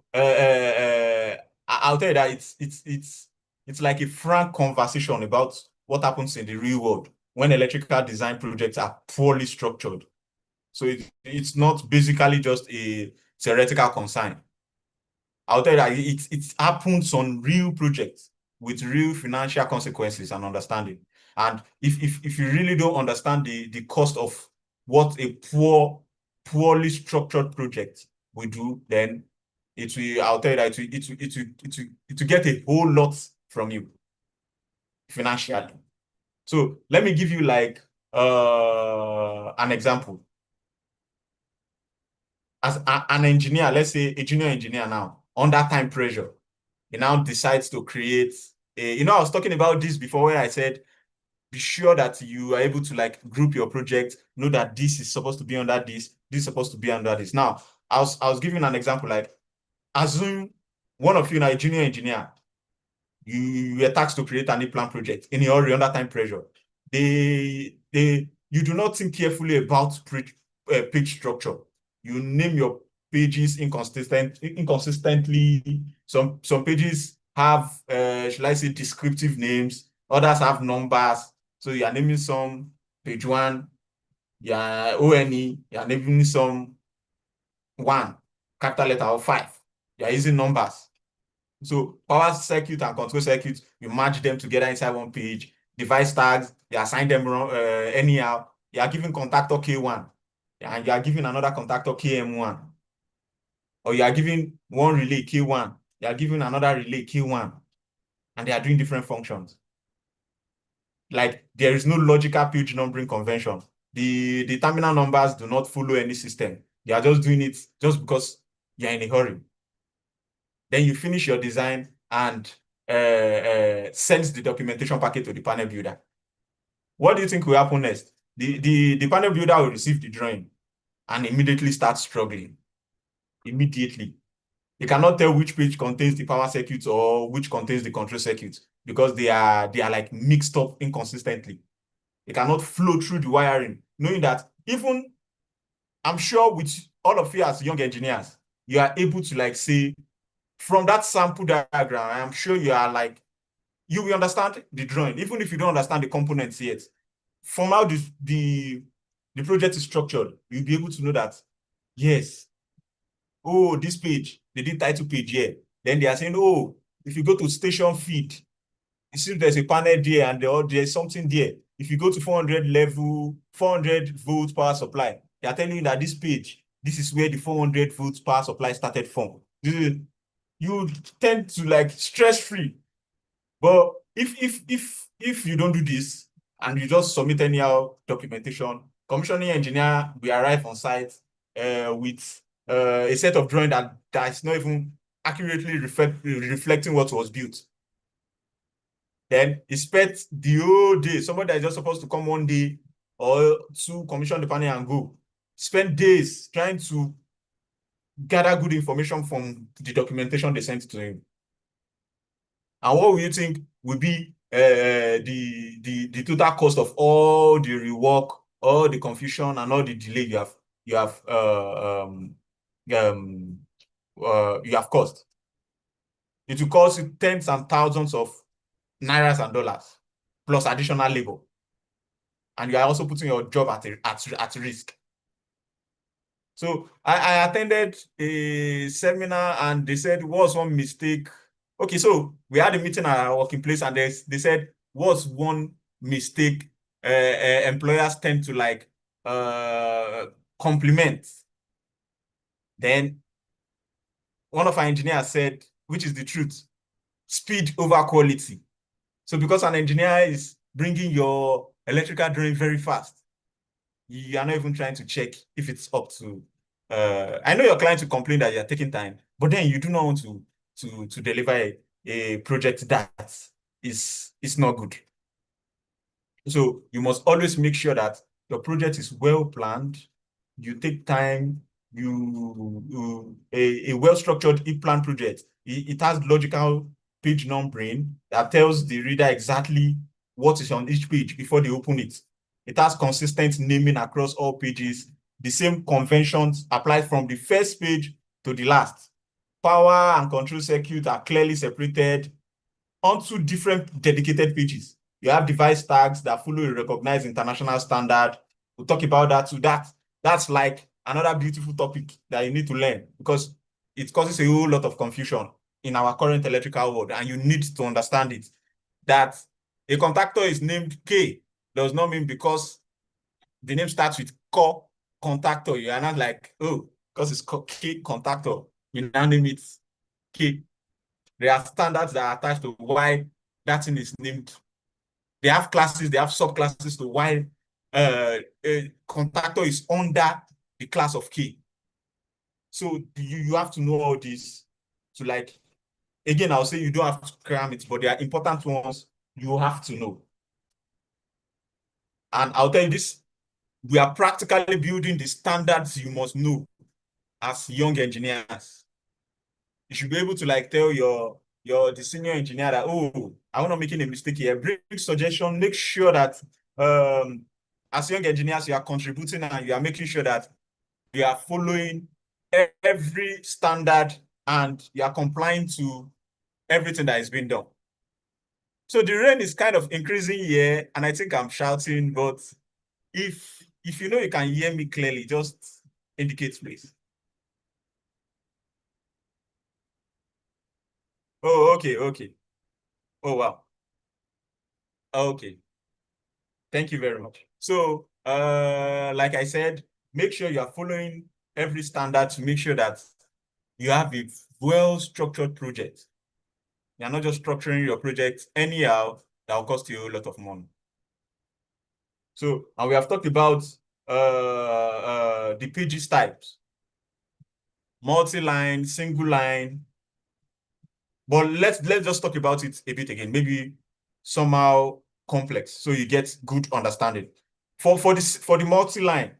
I'll tell you that it's like a frank conversation about what happens in the real world when electrical design projects are poorly structured. So it's not basically just a theoretical concern. I'll tell you that it happens on real projects with real financial consequences and understanding. And if you really don't understand the cost of what a poorly structured project will do, then it will, I'll tell you that it will get a whole lot from you financially. So let me give you like an example. As an engineer, let's say a junior engineer now, under time pressure, he now decides to create a, I was talking about this before where I said, be sure that you are able to like group your project, know that this is supposed to be under this is supposed to be under this. Now, I was giving an example, like, assume one of you now, a junior engineer, you were tasked to create an Eplan project in your under time pressure. You do not think carefully about page structure. You name your pages inconsistently. Some pages have, shall I say, descriptive names. Others have numbers. So you are naming some page 1, yeah, ONE, you are naming some 1, capital letter, or 5. You are using numbers. So power circuit and control circuit, you match them together inside one page. Device tags, you assign them anyhow. You are giving contactor K1 and you are giving another contactor KM1. Or you are giving one relay K1, you are giving another relay K1, and they are doing different functions. Like, there is no logical page numbering convention. The terminal numbers do not follow any system. They are just doing it just because you're in a hurry. Then you finish your design and sends the documentation packet to the panel builder. What do you think will happen next? The panel builder will receive the drawing and immediately start struggling. Immediately. You cannot tell which page contains the power circuit or which contains the control circuit because they are like mixed up inconsistently. They cannot flow through the wiring, knowing that even, I'm sure with all of you as young engineers, you are able to like say, from that sample diagram, I am sure you are like, you will understand the drawing, even if you don't understand the components yet. From how the project is structured, you'll be able to know that, yes, oh, this page, they did title page here. Then they are saying, oh, if you go to station feed, you see there's a panel there and there's something there. If you go to 400 level, 400 volts power supply, they are telling you that this page, this is where the 400 volts power supply started from. You tend to like stress-free. But if you don't do this and you just submit anyhow documentation, commissioning engineer will arrive on site with a set of drawing that is not even accurately reflecting what was built. Then he spent the whole day. Somebody that is just supposed to come 1 day or 2, commission the panel and go. Spend days trying to gather good information from the documentation they sent to him. And what will you think will be the total cost of all the rework, all the confusion, and all the delay you have caused? It will cost you tens and thousands of nairas and dollars plus additional labor, and you are also putting your job at risk. So I attended a seminar and they said, what's one mistake Okay, so we had a meeting at our working place, and they said, what's one mistake employers tend to like compliment? Then one of our engineers said, which is the truth, speed over quality. So because an engineer is bringing your electrical drawing very fast, you are not even trying to check if it's up to. I know your client will complain that you're taking time, but then you do not want to deliver a project that is not good. So you must always make sure that your project is well planned. You take time. A well-structured Eplan project. It has logical page numbering that tells the reader exactly what is on each page before they open it. It has consistent naming across all pages. The same conventions apply from the first page to the last. Power and control circuit are clearly separated onto different dedicated pages. You have device tags that follow a recognized international standard. We'll talk about that too. That's like another beautiful topic that you need to learn because it causes a whole lot of confusion in our current electrical world, and you need to understand it. That a contactor is named K does not mean because the name starts with core contactor. You are not like, oh, because it's K contactor. You now name it K. There are standards that are attached to why that thing is named. They have classes, they have subclasses to why a contactor is under the class of K. So you have to know all this to like, again, I'll say you don't have to cram it, but there are important ones you have to know. And I'll tell you this, we are practically building the standards you must know as young engineers. You should be able to like tell the senior engineer that, oh, I'm not making a mistake here. Bring suggestion, make sure that as young engineers, you are contributing and you are making sure that you are following every standard and you are complying to everything that is being done. So the rain is kind of increasing here, and I think I'm shouting, but if you know you can hear me clearly, just indicate, please. Oh, okay, okay. Oh, wow. Okay. Thank you very much. So, like I said, make sure you are following every standard to make sure that you have a well-structured project. You're not just structuring your project anyhow, that will cost you a lot of money. So, and we have talked about the pages types, multi-line, single line. But let's just talk about it a bit again, maybe somehow complex, so you get good understanding. For the multi-line,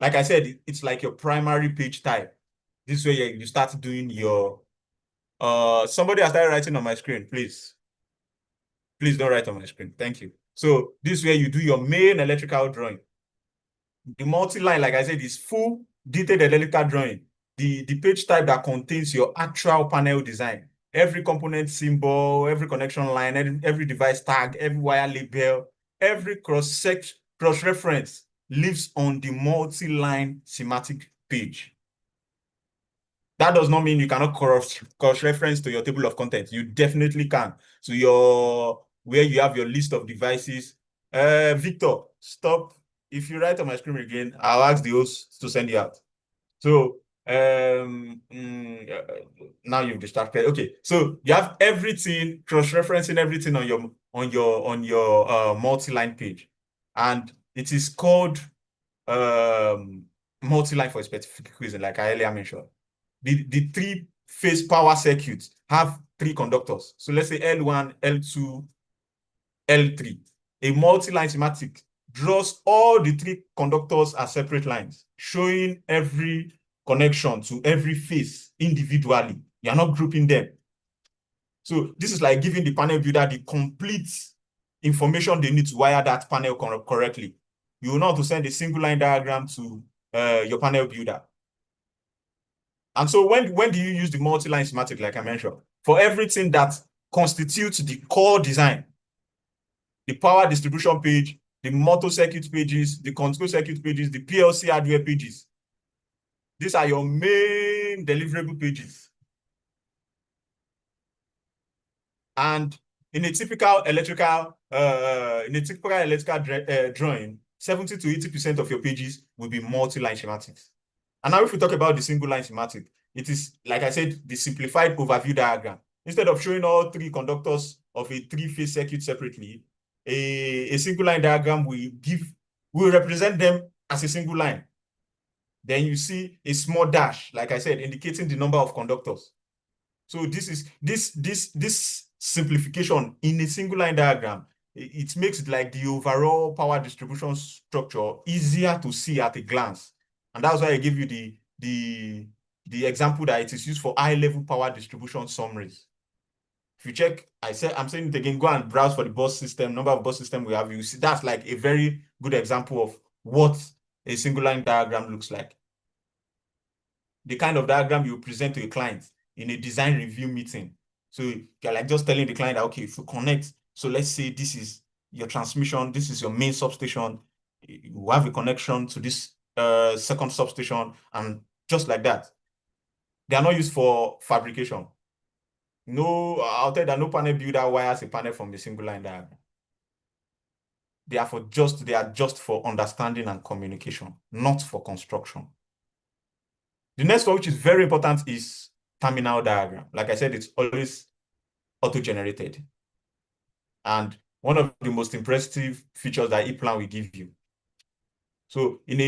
like I said, it's like your primary page type. This way you start doing your somebody has started writing on my screen, please. Please don't write on my screen. Thank you. So this way you do your main electrical drawing. The multi-line, like I said, is full detailed electrical drawing. The page type that contains your actual panel design. Every component symbol, every connection line, every device tag, every wire label, every cross-reference lives on the multi-line schematic page. That does not mean you cannot cross-reference to your table of contents. You definitely can. So where you have your list of devices. Victor, stop. If you write on my screen again, I'll ask the host to send you out. So now you've distracted. Okay, so you have everything, cross-referencing everything on your multi-line page, and it is called multi-line for a specific reason, like I earlier mentioned. The three-phase power circuits have three conductors. So let's say L1, L2, L3. A multi-line schematic draws all the three conductors as separate lines, showing every connection to every phase individually. You're not grouping them. So this is like giving the panel builder the complete information they need to wire that panel correctly. You will not have to send a single line diagram to your panel builder. And so when do you use the multi-line schematic, like I mentioned? For everything that constitutes the core design, the power distribution page, the motor circuit pages, the control circuit pages, the PLC hardware pages. These are your main deliverable pages. And in a typical electrical drawing, 70 to 80% of your pages will be multi-line schematics. And now if we talk about the single line schematic, it is, like I said, the simplified overview diagram. Instead of showing all three conductors of a three-phase circuit separately, a single line diagram will represent them as a single line. Then you see a small dash, like I said, indicating the number of conductors. So this simplification in a single line diagram, it makes it like the overall power distribution structure easier to see at a glance. And that's why I give you the example that it is used for high-level power distribution summaries. If you check, I'm saying it again, go and browse for the bus system, number of bus system we have. You see that's like a very good example of what a single line diagram looks like. The kind of diagram you present to a client in a design review meeting. So you're like just telling the client that, okay, if you connect, so let's say this is your transmission, this is your main substation, you have a connection to this second substation, and just like that. They are not used for fabrication. No, I'll tell you that no panel builder wires a panel from the single line diagram. They are just for understanding and communication, not for construction. The next one, which is very important, is terminal diagram. Like I said, it's always auto-generated. And one of the most impressive features that Eplan will give you. So let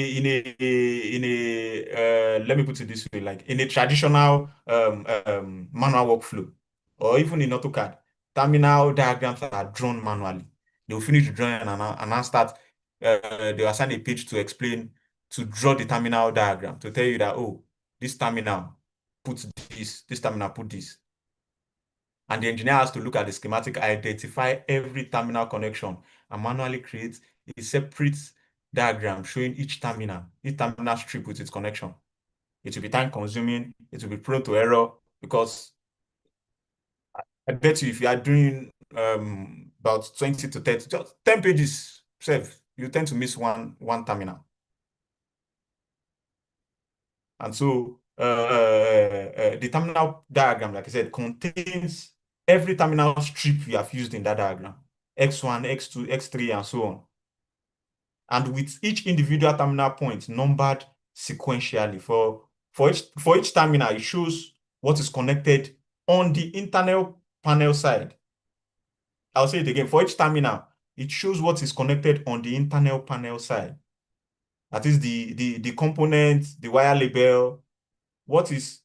me put it this way, like in a traditional manual workflow, or even in AutoCAD, terminal diagrams are drawn manually. They will finish the drawing and now start, they assign a page to explain, to draw the terminal diagram, to tell you that, oh, this terminal put this terminal put this. And the engineer has to look at the schematic, identify every terminal connection, and manually create a separate diagram showing each terminal strip with its connection. It will be time consuming, it will be prone to error, because I bet you if you are doing about 20 to 30, just 10 pages, you tend to miss one terminal. And so the terminal diagram, like I said, contains every terminal strip you have used in that diagram, X1, X2, X3, and so on. And with each individual terminal point numbered sequentially. For each terminal, it shows what is connected on the internal panel side. I'll say it again. For each terminal, it shows what is connected on the internal panel side. That is the component, the wire label, what is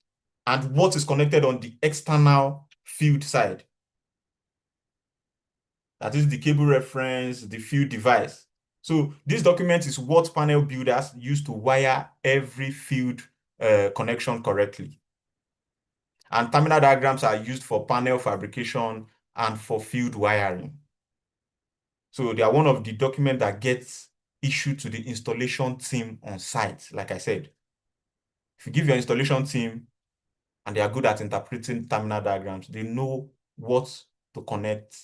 connected on the external field side. That is the cable reference, the field device. So this document is what panel builders use to wire every field connection correctly. And terminal diagrams are used for panel fabrication and for field wiring. So they are one of the documents that gets issued to the installation team on site, like I said. If you give your installation team and they are good at interpreting terminal diagrams, they know what to connect,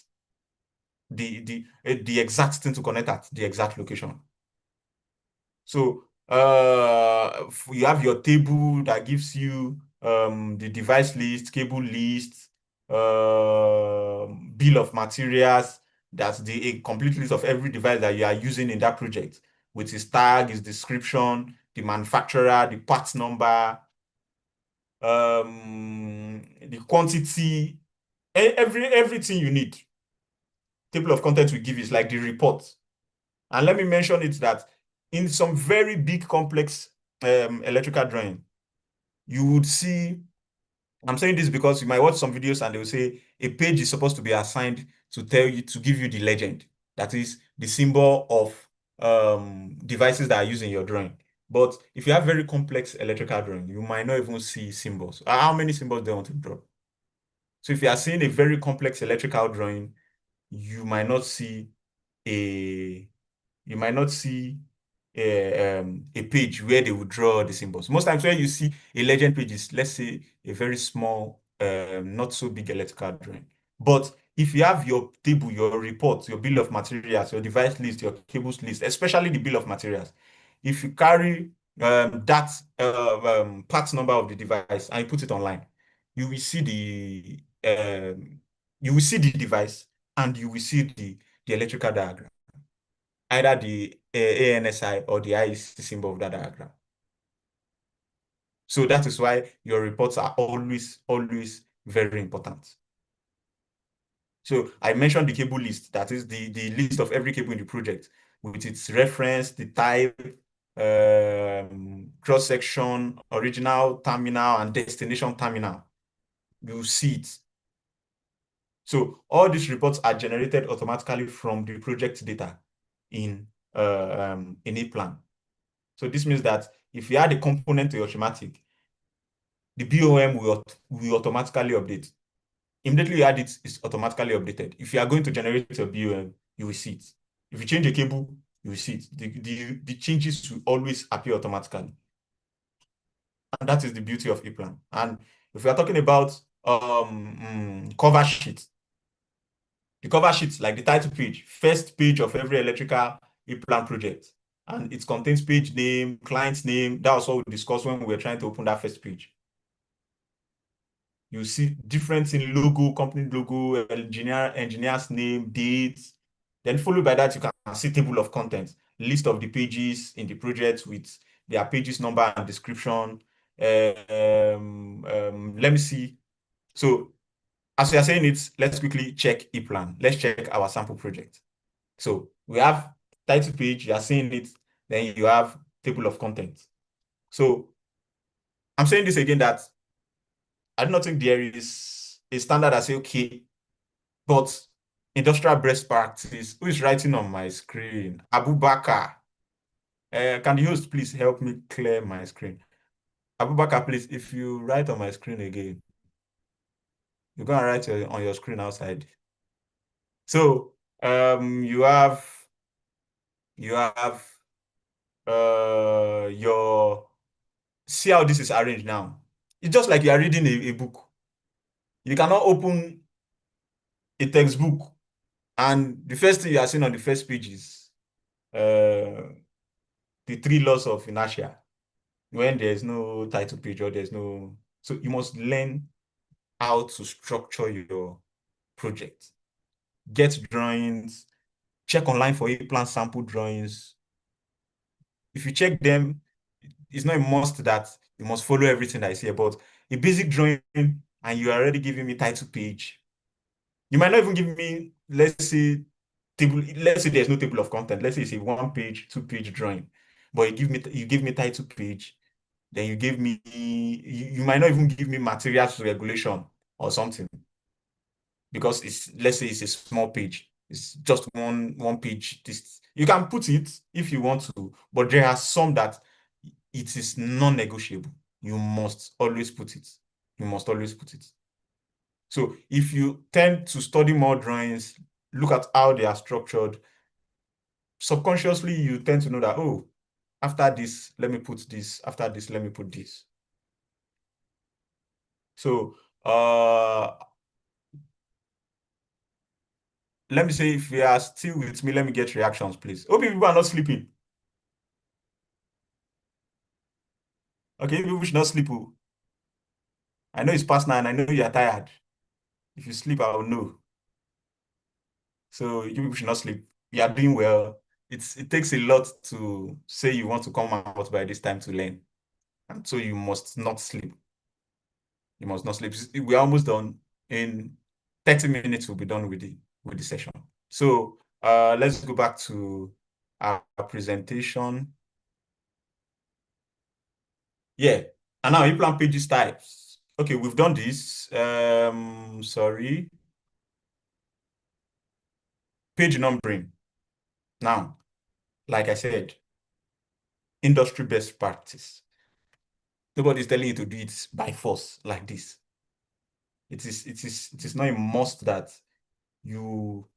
the exact thing to connect at the exact location. So you have your table that gives you the device list, cable list, bill of materials. That's a complete list of every device that you are using in that project, with its tag, its description, the manufacturer, the part number, the quantity, everything you need. Table of contents we give is like the report. And let me mention it that in some very big complex electrical drawing, you would see, I'm saying this because you might watch some videos and they will say a page is supposed to be assigned to give you the legend. That is the symbol of devices that are used in your drawing. But if you have very complex electrical drawing, you might not even see symbols. How many symbols do you want to draw? So if you are seeing a very complex electrical drawing, you might not see a a page where they would draw the symbols. Most times when you see a legend page is, let's say, a very small, not so big electrical drawing. But if you have your table, your report, your bill of materials, your device list, your cables list, especially the bill of materials, if you carry that part number of the device and you put it online, you will see You will see the device and you will see the electrical diagram, either the ANSI or the IEC symbol of that diagram. So that is why your reports are always, always very important. So I mentioned the cable list, that is the list of every cable in the project with its reference, the type, cross-section, original terminal, and destination terminal. You see it. So all these reports are generated automatically from the project data in Eplan. So this means that if you add a component to your schematic, the BOM will automatically update. Immediately you add it, it's automatically updated. If you are going to generate your BOM, you will see it. If you change a cable, you will see it. The changes will always appear automatically. And that is the beauty of Eplan. And if we are talking about cover sheet, the cover sheet, like the title page, first page of every electrical Eplan project. And it contains page name, client's name. That was what we discussed when we were trying to open that first page. You see difference in logo, company logo, engineer's name, dates. Then followed by that, you can see table of contents, list of the pages in the project with their pages number and description. Let me see. So as we are saying it, let's quickly check Eplan. Let's check our sample project. So we have title page, you are seeing it, then you have table of contents. So I'm saying this again that I do not think there is a standard I say, okay, but industrial best practice, who is writing on my screen? Abubakar. Can the host please help me clear my screen? Abubakar, please, if you write on my screen again, you're going to write on your screen outside. So you have your see how this is arranged now. It's just like you are reading a book. You cannot open a textbook and the first thing you are seeing on the first page is the three laws of inertia when there's no title page or there's no. So you must learn how to structure your project. Get drawings, check online for A-plan sample drawings. If you check them, it's not a must that you must follow everything that is here, but a basic drawing and you are already giving me title page. You might not even give me, let's say, let's say there's no table of content. Let's say it's a 1 page, 2 page drawing, but you give me title page, then you might not even give me materials regulation or something because let's say it's a small page. It's just one page. This you can put it if you want to, but there are some that it is non-negotiable. You must always put it. You must always put it. So if you tend to study more drawings, look at how they are structured, subconsciously you tend to know that, oh, after this, let me put this. After this, let me put this. So let me say if you are still with me, let me get reactions, please. Hope people are not sleeping. Okay, people should not sleep. Oh. I know it's past 9. I know you are tired. If you sleep, I will know. So you people should not sleep. You are doing well. It takes a lot to say you want to come out by this time to learn. And so you must not sleep. You must not sleep. We're almost done. In 30 minutes, we'll be done with the session. So let's go back to our presentation. Yeah. And now Eplan pages types. Okay, we've done this. Sorry. Page numbering. Now, like I said, industry best practice. Nobody's telling you to do it by force like this. It is not a must that you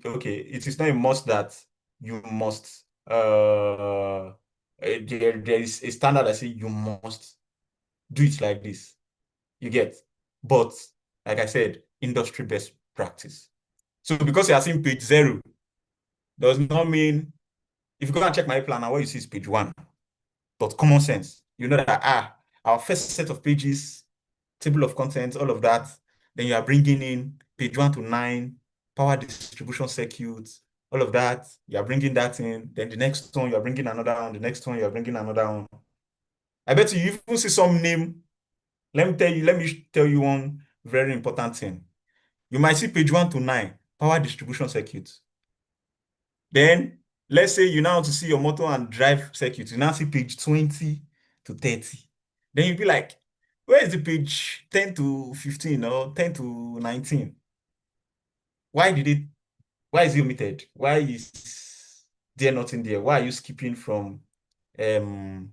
okay, it is not a must that you must there is a standard that say you must do it like this. You get, but like I said, industry best practice. So because you are seeing page 0 does not mean if you go and check my plan and what you see is page 1. But common sense, you know that our first set of pages, table of contents, all of that, Then you are bringing in page 1 to 9, power distribution circuits, all of that. You are bringing that in. Then the next one, you are bringing another one. The next one, you are bringing another one. I bet you even see some name. Let me tell you one very important thing. You might see page 1 to 9, power distribution circuits. Then let's say you now want to see your motor and drive circuit. You now see page 20 to 30. Then you'll be like, where is the page 10 to 15 or 10 to 19? Why did it, why is it omitted? Why is there nothing there? Why are you skipping from 9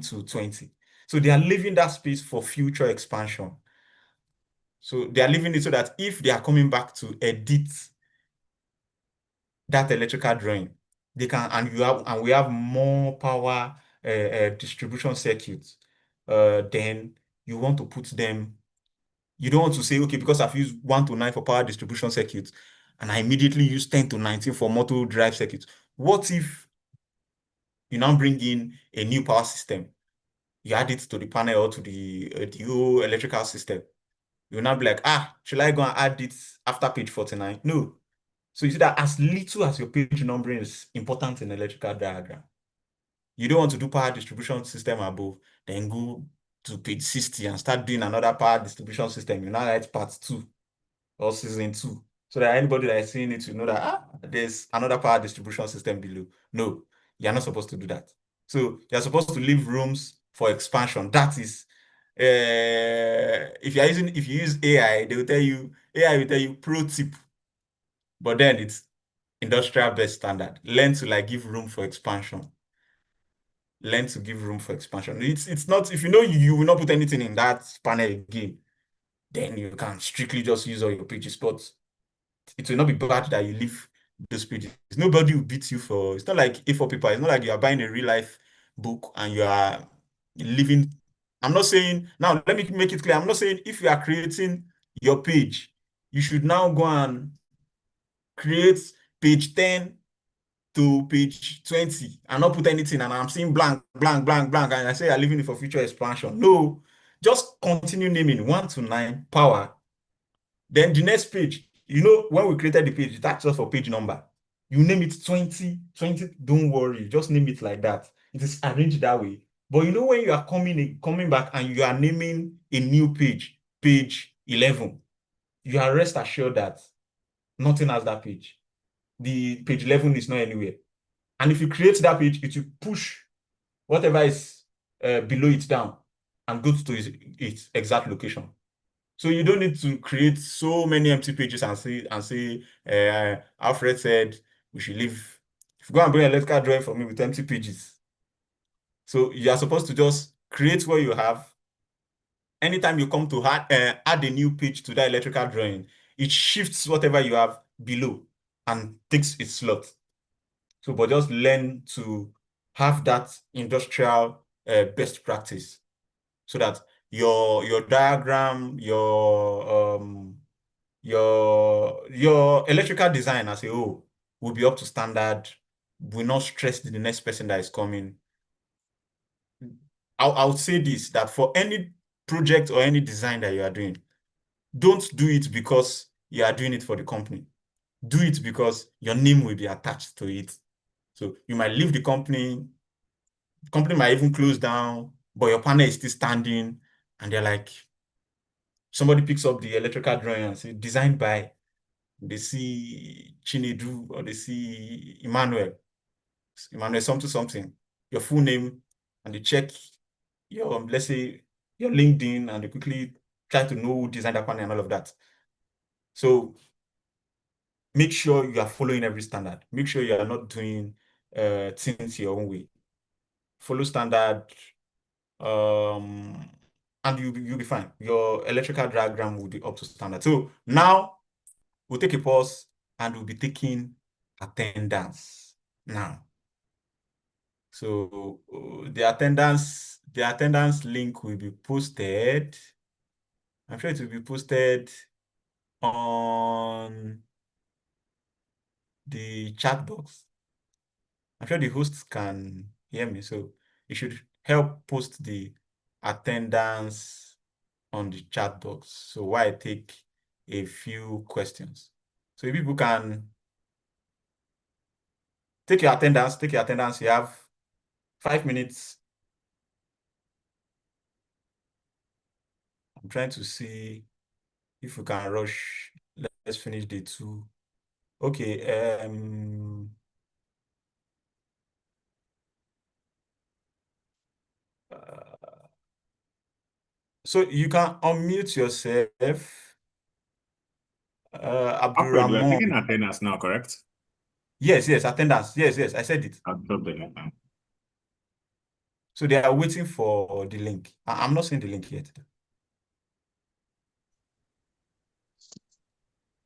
to 20? So they are leaving that space for future expansion. So they are leaving it so that if they are coming back to edit that electrical drawing, they can, and we have more power distribution circuits. Then you want to put them. You don't want to say, okay, because I've used 1 to 9 for power distribution circuits, and I immediately use 10 to 19 for motor drive circuits. What if you now bring in a new power system? You add it to the panel or to the whole electrical system. You'll now be like, should I go and add it after page 49? No. So you see that as little as your page numbering is important in electrical diagram. You don't want to do power distribution system above, then go to page 60 and start doing another power distribution system. You now write part 2 or season 2. So that anybody that is seeing it will know that there's another power distribution system below. No, you're not supposed to do that. So you're supposed to leave rooms for expansion. That is, if you use AI, AI will tell you pro tip, but then it's industrial best standard. Learn to like give room for expansion. Learn to give room for expansion. It's not, if you know you will not put anything in that panel again, then you can strictly just use all your pages. But it will not be bad that you leave those pages. Nobody will beat you for, it's not like A4 paper. It's not like you are buying a real life book and you are living. I'm not saying, now let me make it clear. I'm not saying if you are creating your page, you should now go and create page 10 to page 20 and not put anything, and I'm seeing blank, blank, blank, blank, and I say you're leaving it for future expansion. No, just continue naming 1 to 9 power. Then the next page, when we created the page, that's just for page number. You name it 20, 20, don't worry, just name it like that. It is arranged that way. But when you are coming back and you are naming a new page, page 11, you are rest assured that nothing has that page. The page 11 is not anywhere. And if you create that page, it will push whatever is below it down and go to its exact location. So you don't need to create so many empty pages and say Alfred said we should leave. If you go and bring an electrical drawing for me with empty pages. So you are supposed to just create what you have. Anytime you come to add a new page to that electrical drawing, it shifts whatever you have below and takes its slot. So, but just learn to have that industrial best practice so that your diagram, your electrical design as a whole will be up to standard, will not stress the next person that is coming. I would say this, that for any project or any design that you are doing, don't do it because you are doing it for the company. Do it because your name will be attached to it. So you might leave the company might even close down, but your panel is still standing, and they're like, somebody picks up the electrical drawing and say, designed by, they see Chinedu or they see Emmanuel something, something, your full name, and they check your, let's say, your LinkedIn, and they quickly try to know who designed that panel and all of that. So make sure you are following every standard. Make sure you are not doing things your own way. Follow standard, and you'll be fine. Your electrical diagram will be up to standard. So now we'll take a pause and we'll be taking attendance now. So the attendance link will be posted. I'm sure it will be posted on the chat box. I'm sure the hosts can hear me, so you should help post the attendance on the chat box. So while I take a few questions. So if people can take your attendance, You have 5 minutes. I'm trying to see if we can rush. Let's finish day 2. Okay. So you can unmute yourself,
Alfred, we are
Abdurrahman.
taking attendance now, correct?
Yes, attendance. Yes, I said it.
I'll drop the link now.
So they are waiting for the link. I'm not seeing the link yet.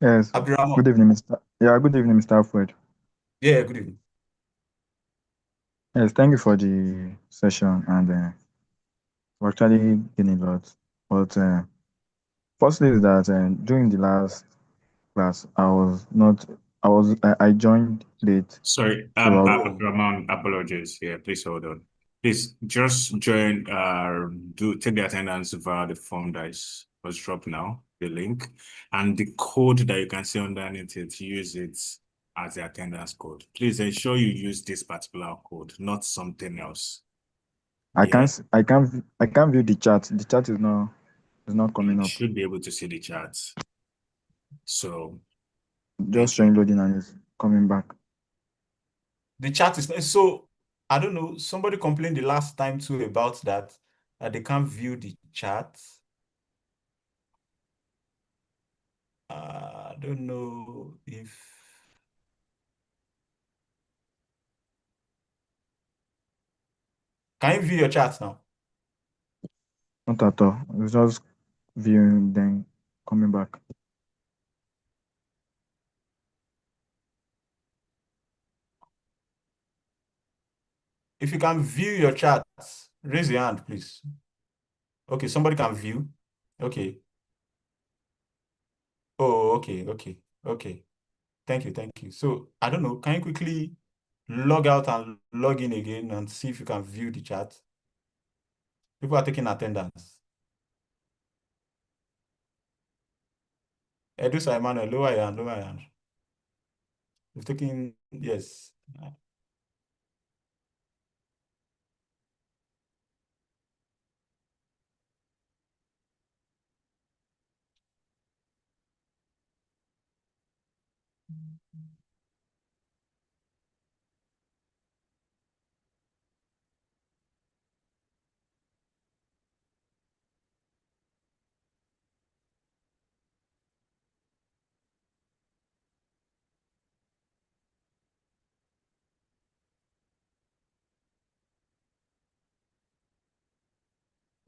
Yes.
Abdurrahman.
Good evening, Mr. Yeah, good evening, Mr. Alfred.
Yeah, good evening.
Yes, thank you for the session, and we're actually getting a lot. But firstly, is that during the last class, I joined late,
Sorry,
so
Oh,
Ramon, apologies here. Please hold on. Please just join, do take the attendance via the form that was dropped now, the link, and the code that you can see underneath it, use it as the attendance code. Please ensure you use this particular code, not something else. Yeah,
I can't view the chat. The chat is not
you
coming up.
should be able to see the charts. So
Just
thank you.
showing loading and it's coming back.
the chat is so. I don't know. Somebody complained the last time too about that. They can't view the chat. I don't know if. Can you view your chat now?
Not at all. It's just viewing then coming back.
If you can view your chat, raise your hand, please. Okay, somebody can view. Okay. Oh, okay. Thank you. So I don't know. Can you quickly log out and log in again and see if you can view the chat? People are taking attendance. Edusa Emmanuel, lower your hand. You've taken, yes.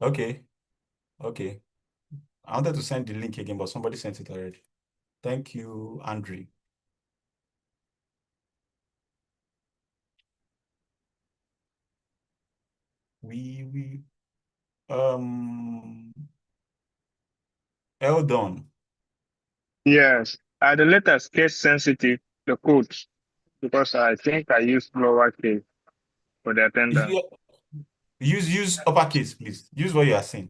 Okay. I wanted to send the link again, but somebody sent it already. Thank you, Andrew. We Eldon.
Yes, the letters case sensitive, the codes, because I think I used lowercase for the attendance.
You- Use uppercase, please. Use what you are saying.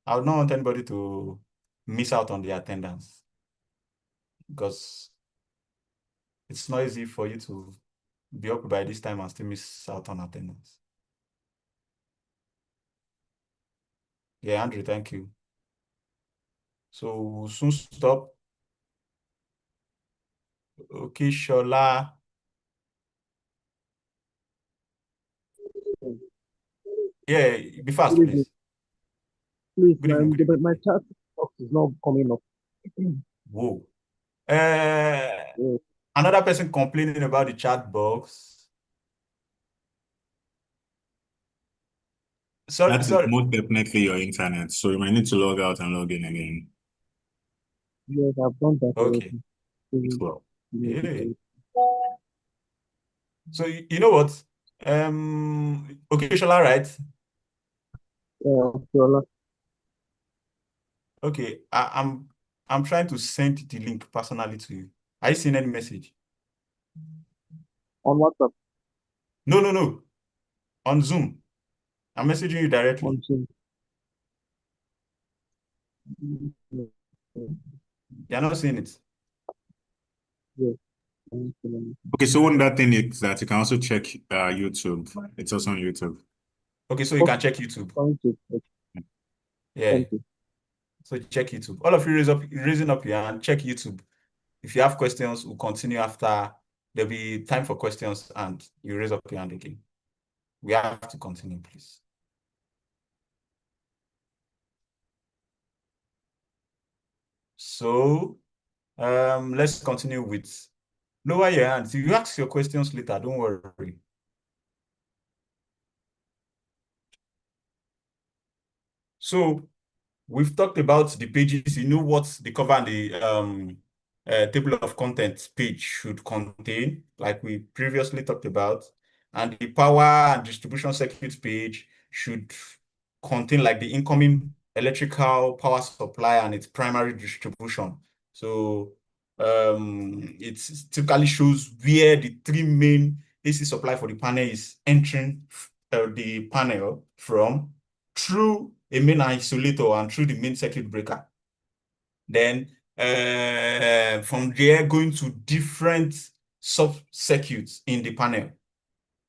I would not want anybody to miss out on the attendance because it's not easy for you to be up by this time and still miss out on attendance. Yeah, Andrew, thank you. So we'll soon stop. Okay, Shola. Yeah, be fast,
Good evening.
please.
Please,
Good evening, good evening.
my chat box is not coming up.
Whoa. Uh,
Yeah,
Another person complaining about the chat box.
That is
Sorry.
most definitely your internet, so you might need to log out and log in again.
yes, I've done that
Okay.
already. Mhm.
Well,
Yeah. So you know what? Okay, Shola, right?
Fiola,
Okay, I'm trying to send the link personally to you. Are you seeing any message?
on WhatsApp,
No. On Zoom. I'm messaging you directly.
on Zoom.
You're not seeing it.
Yes.
Okay, so one other thing is that you can also check YouTube. It's also on YouTube.
Okay, so you can check YouTube.
Thank you.
Yeah.
Thank you.
So check YouTube. All of you raising up your hand, check YouTube. If you have questions, we'll continue after. There'll be time for questions and you raise up your hand again. We have to continue, please. So let's continue with lower your hands. You ask your questions later, don't worry. So we've talked about the pages. You know what the cover and the table of contents page should contain, like we previously talked about. And the power and distribution circuit page should contain like the incoming electrical power supply and its primary distribution. So it typically shows where the three main AC supply for the panel is entering the panel from through a main isolator and through the main circuit breaker. Then from there going to different sub-circuits in the panel.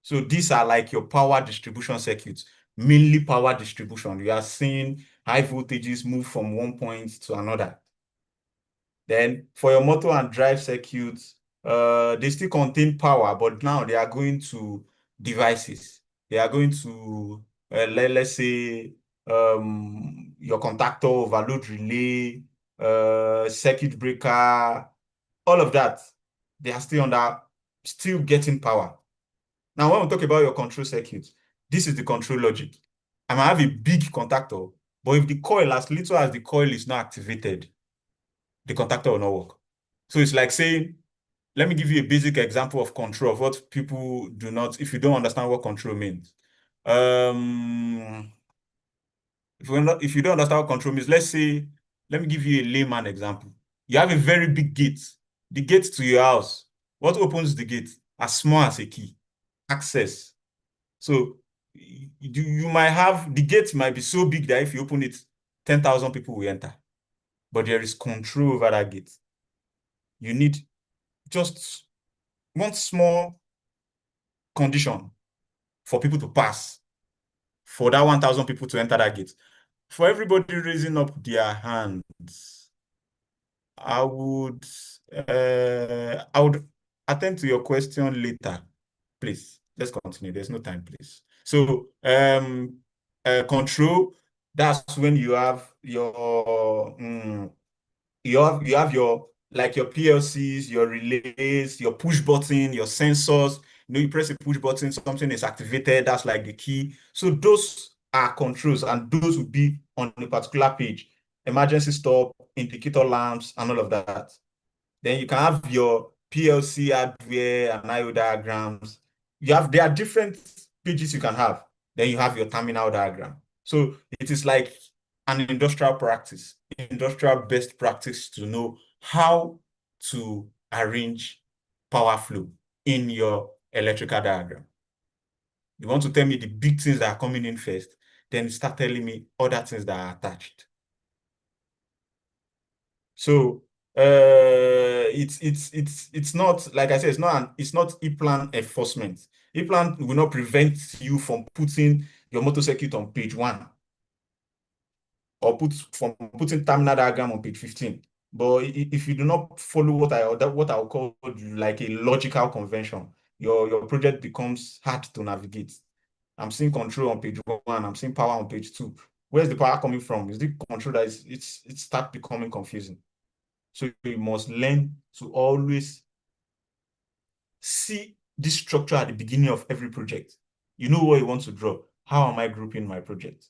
So these are like your power distribution circuits, mainly power distribution. You are seeing high voltages move from one point to another. Then for your motor and drive circuits, they still contain power, but now they are going to devices. They are going to, let's say, your contactor, overload relay, circuit breaker, all of that. They are still getting power. Now, when we talk about your control circuit, this is the control logic. I might have a big contactor, but if the coil, as little as the coil is not activated, the contactor will not work. So it's like saying, let me give you a basic example of control of what people do not, if you don't understand what control means. If you don't understand what control means, let's say, let me give you a layman example. You have a very big gate, the gate to your house. What opens the gate? As small as a key, access. So you might have, the gate might be so big that if you open it, 10,000 people will enter. But there is control over that gate. You need just one small condition for people to pass, for that 1,000 people to enter that gate. For everybody raising up their hands, I would attend to your question later. Please, let's continue. There's no time, please. So control, that's when you have your you have your like your PLCs, your relays, your push button, your sensors. You know, you press a push button, something is activated. That's like the key. So those are controls, and those will be on a particular page. Emergency stop, indicator lamps, and all of that. Then you can have your PLC hardware and IO diagrams. There are different pages you can have. Then you have your terminal diagram. So it is like an industrial practice, industrial best practice to know how to arrange power flow in your electrical diagram. You want to tell me the big things that are coming in first, then start telling me other things that are attached. So it's not, like I said, it's not Eplan enforcement. Eplan will not prevent you from putting your motor circuit on page 1 or from putting terminal diagram on page 15. But if you do not follow what I'll call like a logical convention, your project becomes hard to navigate. I'm seeing control on page 1, I'm seeing power on page 2. Where's the power coming from? Is the control that it start becoming confusing? So you must learn to always see this structure at the beginning of every project. You know what you want to draw. How am I grouping my project?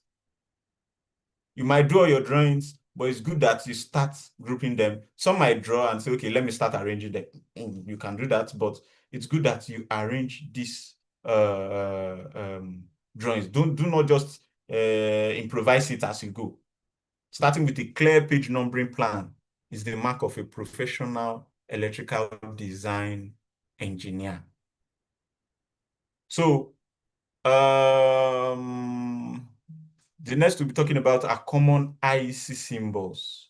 You might draw your drawings, but it's good that you start grouping them. Some might draw and say, okay, let me start arranging them. You can do that, but it's good that you arrange these drawings. Do not just improvise it as you go. Starting with a clear page numbering plan is the mark of a professional electrical design engineer. So, The next we'll be talking about are common IEC symbols.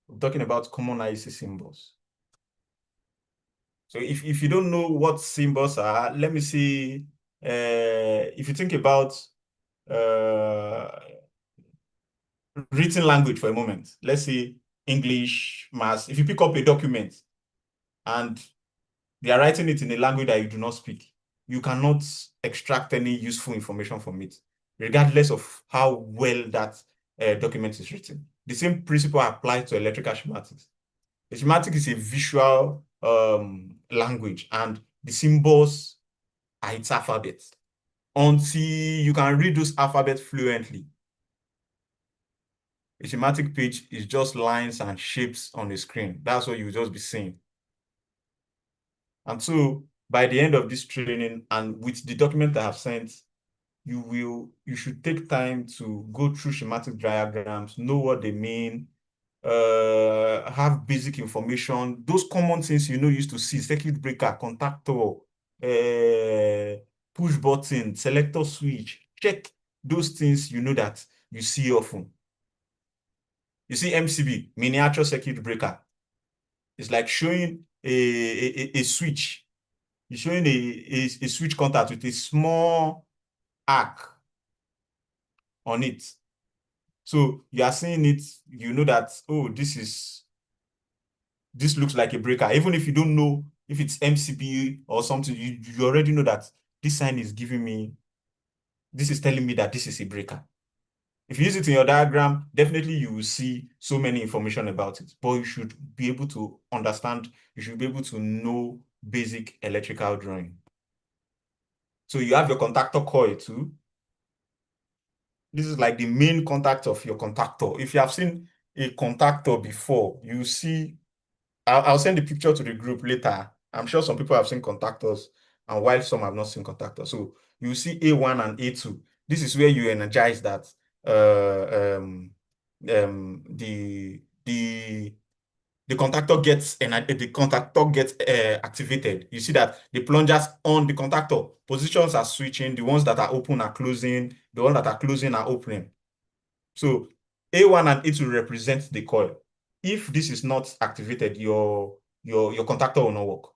We're talking about common IEC symbols. So if you don't know what symbols are, let me see. If you think about written language for a moment, let's say English, maths. If you pick up a document and they are writing it in a language that you do not speak, you cannot extract any useful information from it, regardless of how well that document is written. The same principle applies to electrical schematics. The schematic is a visual language, and the symbols are its alphabet. Until you can read those alphabets fluently, a schematic page is just lines and shapes on the screen. That's what you'll just be seeing. And so by the end of this training and with the document I have sent, you should take time to go through schematic diagrams, know what they mean, have basic information, those common things you used to see, circuit breaker, contactor, push button, selector switch. Check those things that you see often. You see MCB, miniature circuit breaker. It's like showing a switch. You're showing a switch contact with a small arc on it. So you are seeing it, you know that, oh, this looks like a breaker. Even if you don't know if it's MCB or something, you already know that this sign is telling me that this is a breaker. If you use it in your diagram, definitely you will see so many information about it, but you should be able to understand, you should be able to know basic electrical drawing. So you have your contactor coil too. This is like the main contact of your contactor. If you have seen a contactor before, you see, I'll send the picture to the group later. I'm sure some people have seen contactors, and while some have not seen contactors. So you see A1 and A2. This is where you energize that the contactor gets activated. You see that the plungers on the contactor positions are switching. The ones that are open are closing. The ones that are closing are opening. So A1 and A2 represent the coil. If this is not activated, your contactor will not work.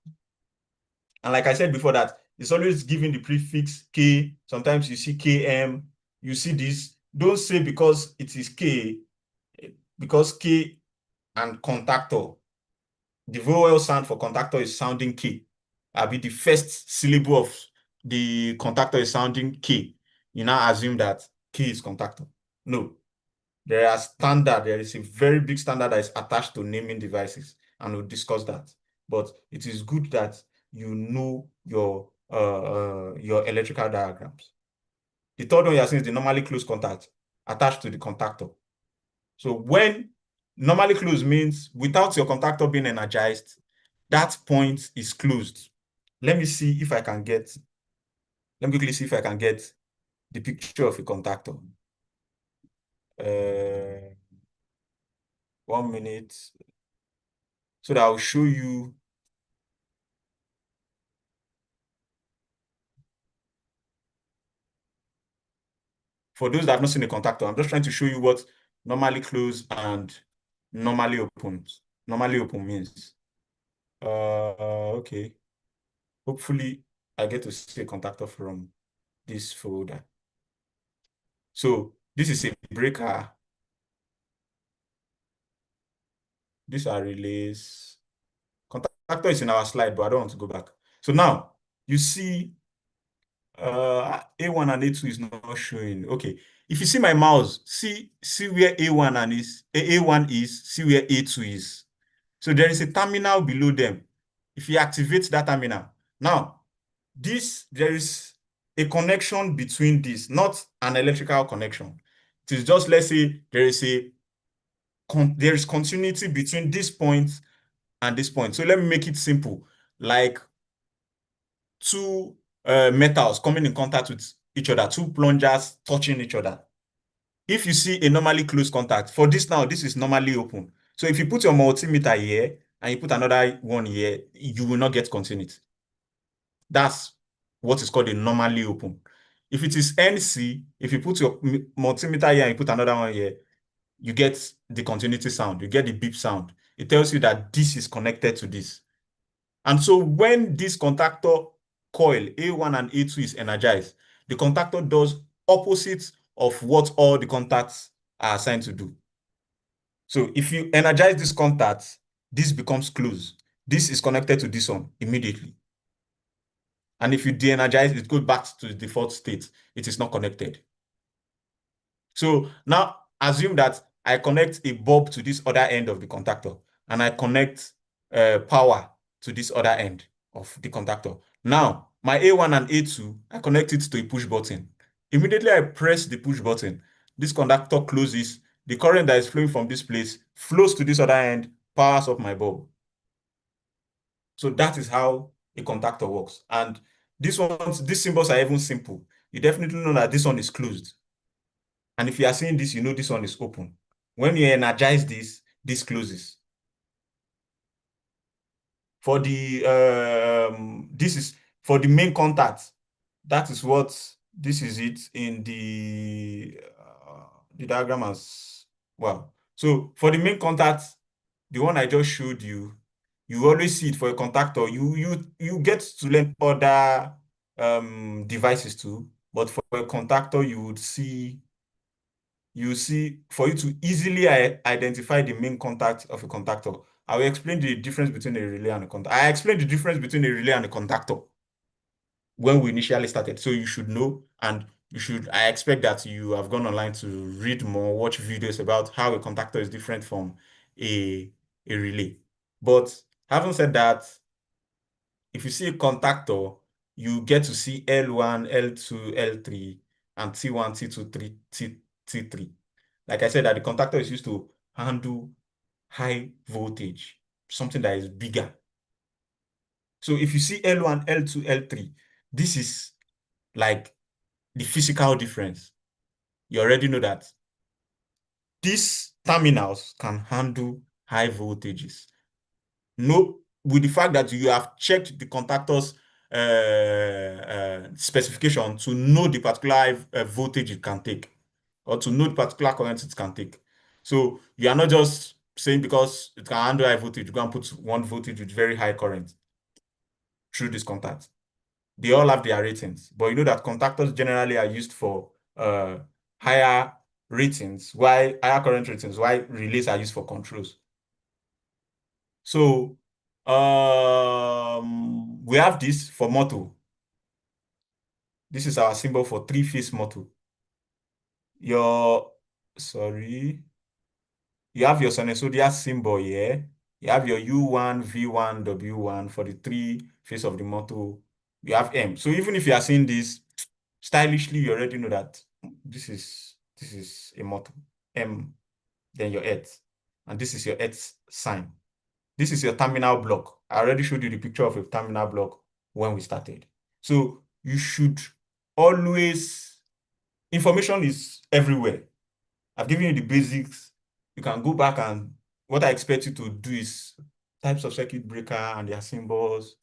And like I said before, that it's always given the prefix K. Sometimes you see KM. You see this. Don't say because it is K, because K and contactor, the vowel sound for contactor is sounding K. I'll be the first syllable of the contactor is sounding K. You now assume that K is contactor. No. There is a very big standard that is attached to naming devices, and we'll discuss that. But it is good that you know your electrical diagrams. The third one you're seeing is the normally closed contact attached to the contactor. So when normally closed means without your contactor being energized, that point is closed. Let me quickly see if I can get the picture of a contactor. 1 minute. So that I'll show you. For those that have not seen a contactor, I'm just trying to show you what normally closed and normally open means. Okay. Hopefully, I get to see a contactor from this folder. So this is a breaker. These are relays. Contactor is in our slide, but I don't want to go back. So now you see A1 and A2 is not showing. Okay. If you see my mouse, see where A1 is, see where A2 is. So there is a terminal below them. If you activate that terminal, now there is a connection between this, not an electrical connection. It is just, let's say there is continuity between this point and this point. So let me make it simple, like two metals coming in contact with each other, two plungers touching each other. If you see a normally closed contact, for this now, this is normally open. So if you put your multimeter here and you put another one here, you will not get continuity. That's what is called a normally open. If it is NC, if you put your multimeter here and you put another one here, you get the continuity sound, you get the beep sound. It tells you that this is connected to this. And so when this contactor coil A1 and A2 is energized, the contactor does opposite of what all the contacts are assigned to do. So if you energize this contact, this becomes closed. This is connected to this one immediately. And if you de-energize, it goes back to the default state. It is not connected. So now assume that I connect a bulb to this other end of the contactor, and I connect power to this other end of the contactor. Now, my A1 and A2, I connect it to a push button. Immediately I press the push button, this conductor closes, the current that is flowing from this place flows to this other end, powers up my bulb. So that is how a contactor works. And these symbols are even simple. You definitely know that this one is closed. And if you are seeing this, you know this one is open. When you energize this, this closes. For the this is for the main contact. That is what this is it in the diagram as well. So for the main contact, the one I just showed you, you always see it for a contactor. You get to learn other devices too, but for a contactor, you see, for you to easily identify the main contact of a contactor, I will explain the difference between a relay and a contactor. I explained the difference between a relay and a contactor when we initially started. So you should know, and I expect that you have gone online to read more, watch videos about how a contactor is different from a relay. But having said that, if you see a contactor, you get to see L1, L2, L3, and T1, T2, T3. Like I said, that the contactor is used to handle high voltage, something that is bigger. So if you see L1, L2, L3, this is like the physical difference. You already know that these terminals can handle high voltages. No, with the fact that you have checked the contactor's specification to know the particular voltage it can take, or to know the particular current it can take. So you are not just saying because it can handle high voltage, you go and put one voltage with very high current through this contact. They all have their ratings, but you know that contactors generally are used for higher ratings, while higher current ratings, while relays are used for controls. So we have this for motor. This is our symbol for three-phase motor. You have your sinusoidal symbol here. You have your U1, V1, W1 for the three-phase of the motor. You have M. So even if you are seeing this stylishly, you already know that this is a motor. M, then your Earth. And this is your Earth sign. This is your terminal block. I already showed you the picture of a terminal block when we started. So you should always, information is everywhere. I've given you the basics. You can go back, and what I expect you to do is types of circuit breaker and their symbols.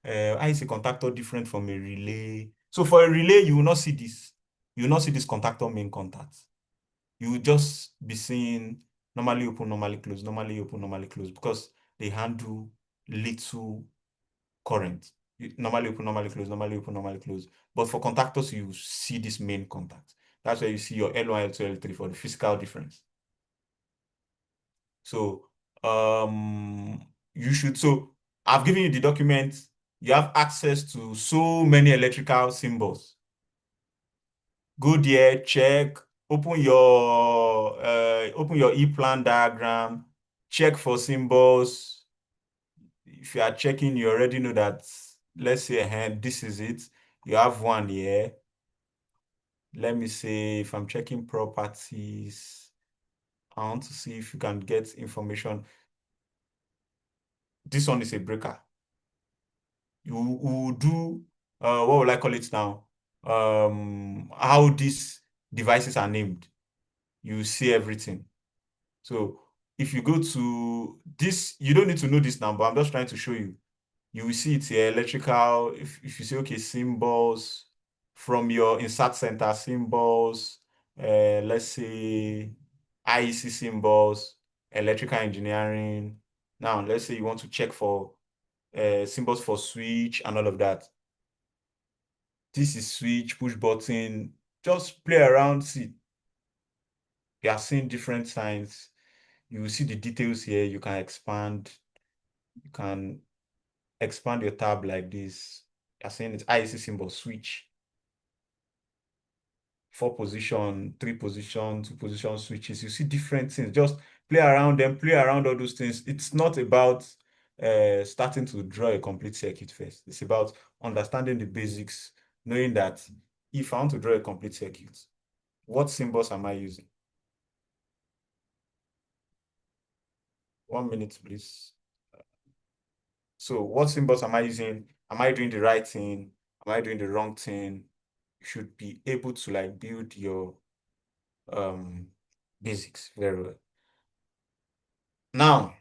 How is a contactor different from a relay? So for a relay, you will not see this. You will not see this contactor main contact. You will just be seeing normally open, normally close, normally open, normally close, because they handle little current. Normally open, normally close, normally open, normally close. But for contactors, you see this main contact. That's where you see your L1, L2, L3 for the physical difference. So so I've given you the document. You have access to so many electrical symbols. Go there, check, open your Eplan diagram, check for symbols. If you are checking, you already know that, let's say, this is it. You have one here. Let me say, if I'm checking properties, I want to see if you can get information. This one is a breaker. You will do, what will I call it now? How these devices are named. You see everything. So if you go to this, you don't need to know this number. I'm just trying to show you. You will see it's here, electrical. If you say, okay, symbols, from your insert center symbols, let's say IEC symbols, electrical engineering. Now, let's say you want to check for symbols for switch and all of that. This is switch, push button. Just play around, see. You are seeing different signs. You will see the details here. You can expand. You can expand your tab like this. You're seeing it's IEC symbol switch. 4 position, 3 position, 2 position switches. You see different things. Just play around them, play around all those things. It's not about starting to draw a complete circuit first. It's about understanding the basics, knowing that if I want to draw a complete circuit, what symbols am I using? 1 minute, please. So what symbols am I using? Am I doing the right thing? Am I doing the wrong thing? You should be able to like build your basics very well. Now,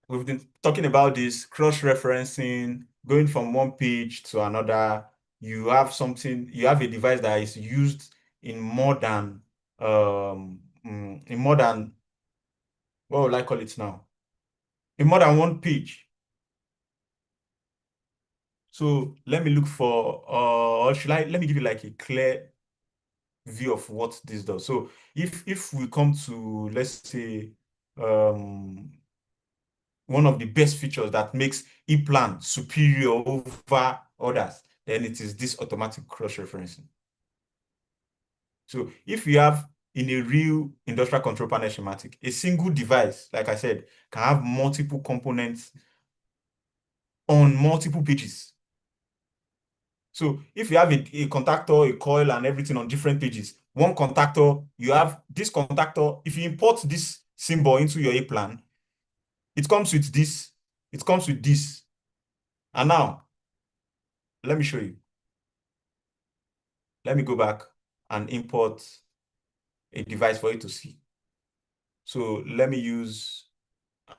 we've been talking about this cross-referencing, going from one page to another. You have a device that is used in more than what will I call it now? In more than one page. So let me look for or let me give you like a clear view of what this does. So if we come to, let's say, one of the best features that makes Eplan superior over others, then it is this automatic cross-referencing. So if you have in a real industrial control panel schematic, a single device, like I said, can have multiple components on multiple pages. So if you have a contactor, a coil, and everything on different pages, one contactor, you have this contactor. If you import this symbol into your Eplan, it comes with this, it comes with this. And now, let me show you. Let me go back and import a device for you to see. So let me use,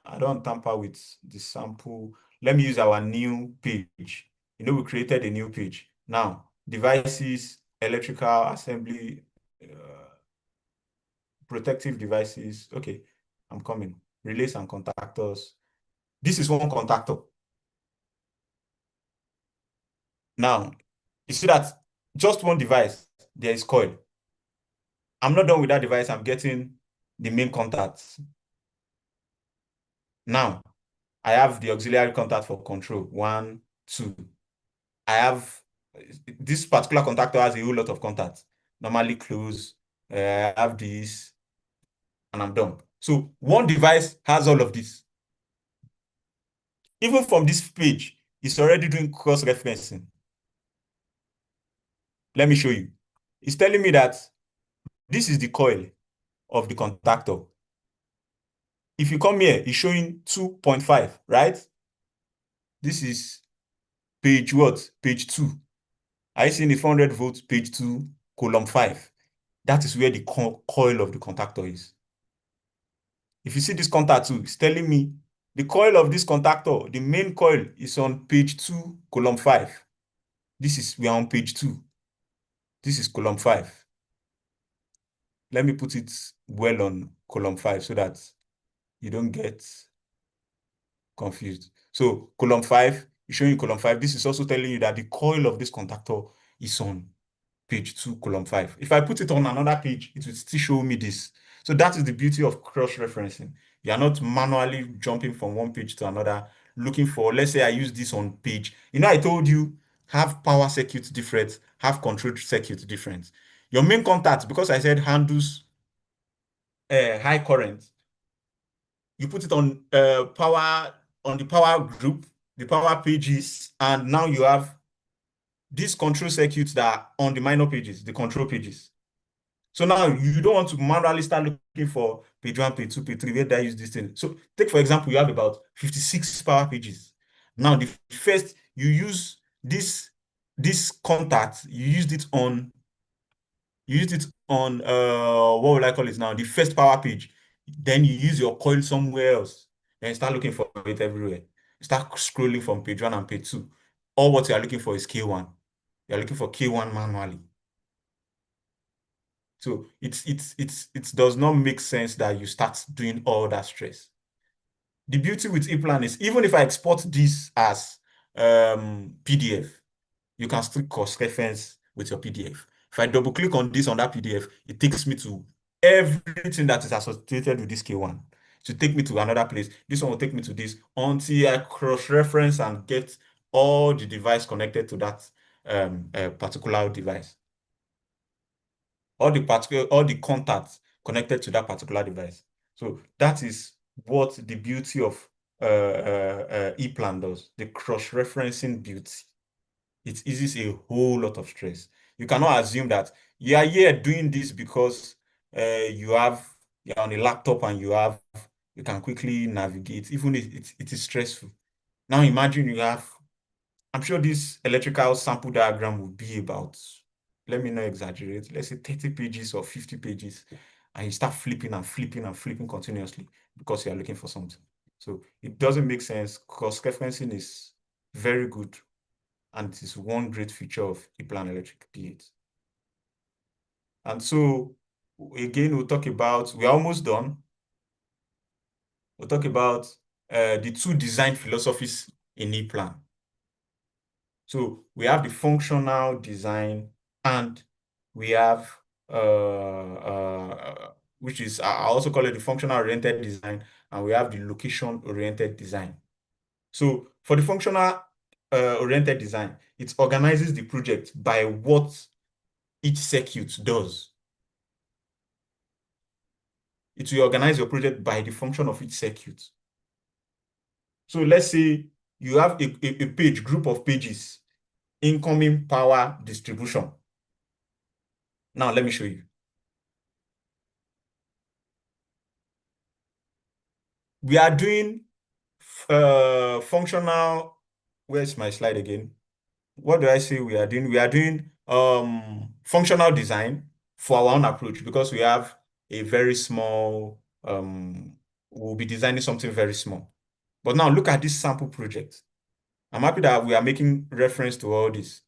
I don't tamper with the sample. Let me use our new page. You know, we created a new page. Now, devices, electrical assembly, protective devices. Okay, I'm coming. Relays and contactors. This is one contactor. Now, you see that just one device, there is coil. I'm not done with that device. I'm getting the main contacts. Now, I have the auxiliary contact for control, 1, 2. I have this particular contactor has a whole lot of contacts. Normally close, I have this, and I'm done. So one device has all of this. Even from this page, it's already doing cross-referencing. Let me show you. It's telling me that this is the coil of the contactor. If you come here, it's showing 2.5, right? This is page what? Page 2. I see in the 400 volts, page 2, column 5. That is where the coil of the contactor is. If you see this contact too, it's telling me the coil of this contactor, the main coil is on page 2, column 5. We are on page 2. This is column 5. Let me put it well on column 5 so that you don't get confused. So column 5 is showing you column 5. This is also telling you that the coil of this contactor is on page 2, column 5. If I put it on another page, it will still show me this. So that is the beauty of cross-referencing. You are not manually jumping from one page to another, looking for, let's say I use this on page. You know, I told you, have power circuit different, have control circuit different. Your main contact, because I said handles high current, you put it on power, on the power group, the power pages, and now you have these control circuits that are on the minor pages, the control pages. So now you don't want to manually start looking for page 1, page 2, page 3, where they use this thing. So take, for example, you have about 56 power pages. Now, the first, you use this contact, you used it on what will I call it now? The first power page. Then you use your coil somewhere else. Then start looking for it everywhere. Start scrolling from page 1 and page 2. All what you are looking for is K1. You're looking for K1 manually. So it does not make sense that you start doing all that stress. The beauty with Eplan is even if I export this as PDF, you can still cross-reference with your PDF. If I double click on this on that PDF, it takes me to everything that is associated with this K1. To take me to another place. This one will take me to this until I cross-reference and get all the device connected to that particular device. All the contacts connected to that particular device. So that is what the beauty of Eplan does, the cross-referencing beauty. It eases a whole lot of stress. You cannot assume that you are here doing this because you're on a laptop and you can quickly navigate, even if it is stressful. Now imagine I'm sure this electrical sample diagram would be about, let me not exaggerate, let's say 30 pages or 50 pages, and you start flipping and flipping and flipping continuously because you are looking for something. So it doesn't make sense. Cross-referencing is very good, and it is one great feature of Eplan Electric P8. And so again, we're almost done. We'll talk about the two design philosophies in Eplan. So we have the functional design and we have which is I also call it the functional oriented design, and we have the location oriented design. So for the functional oriented design, it organizes the project by what each circuit does. It will organize your project by the function of each circuit. So let's say you have a page, group of pages, incoming power distribution. Now let me show you. We are doing functional. Where's my slide again? What do I say we are doing? We are doing functional design for our own approach because we have a very small, we'll be designing something very small. But now look at this sample project. I'm happy that we are making reference to all this.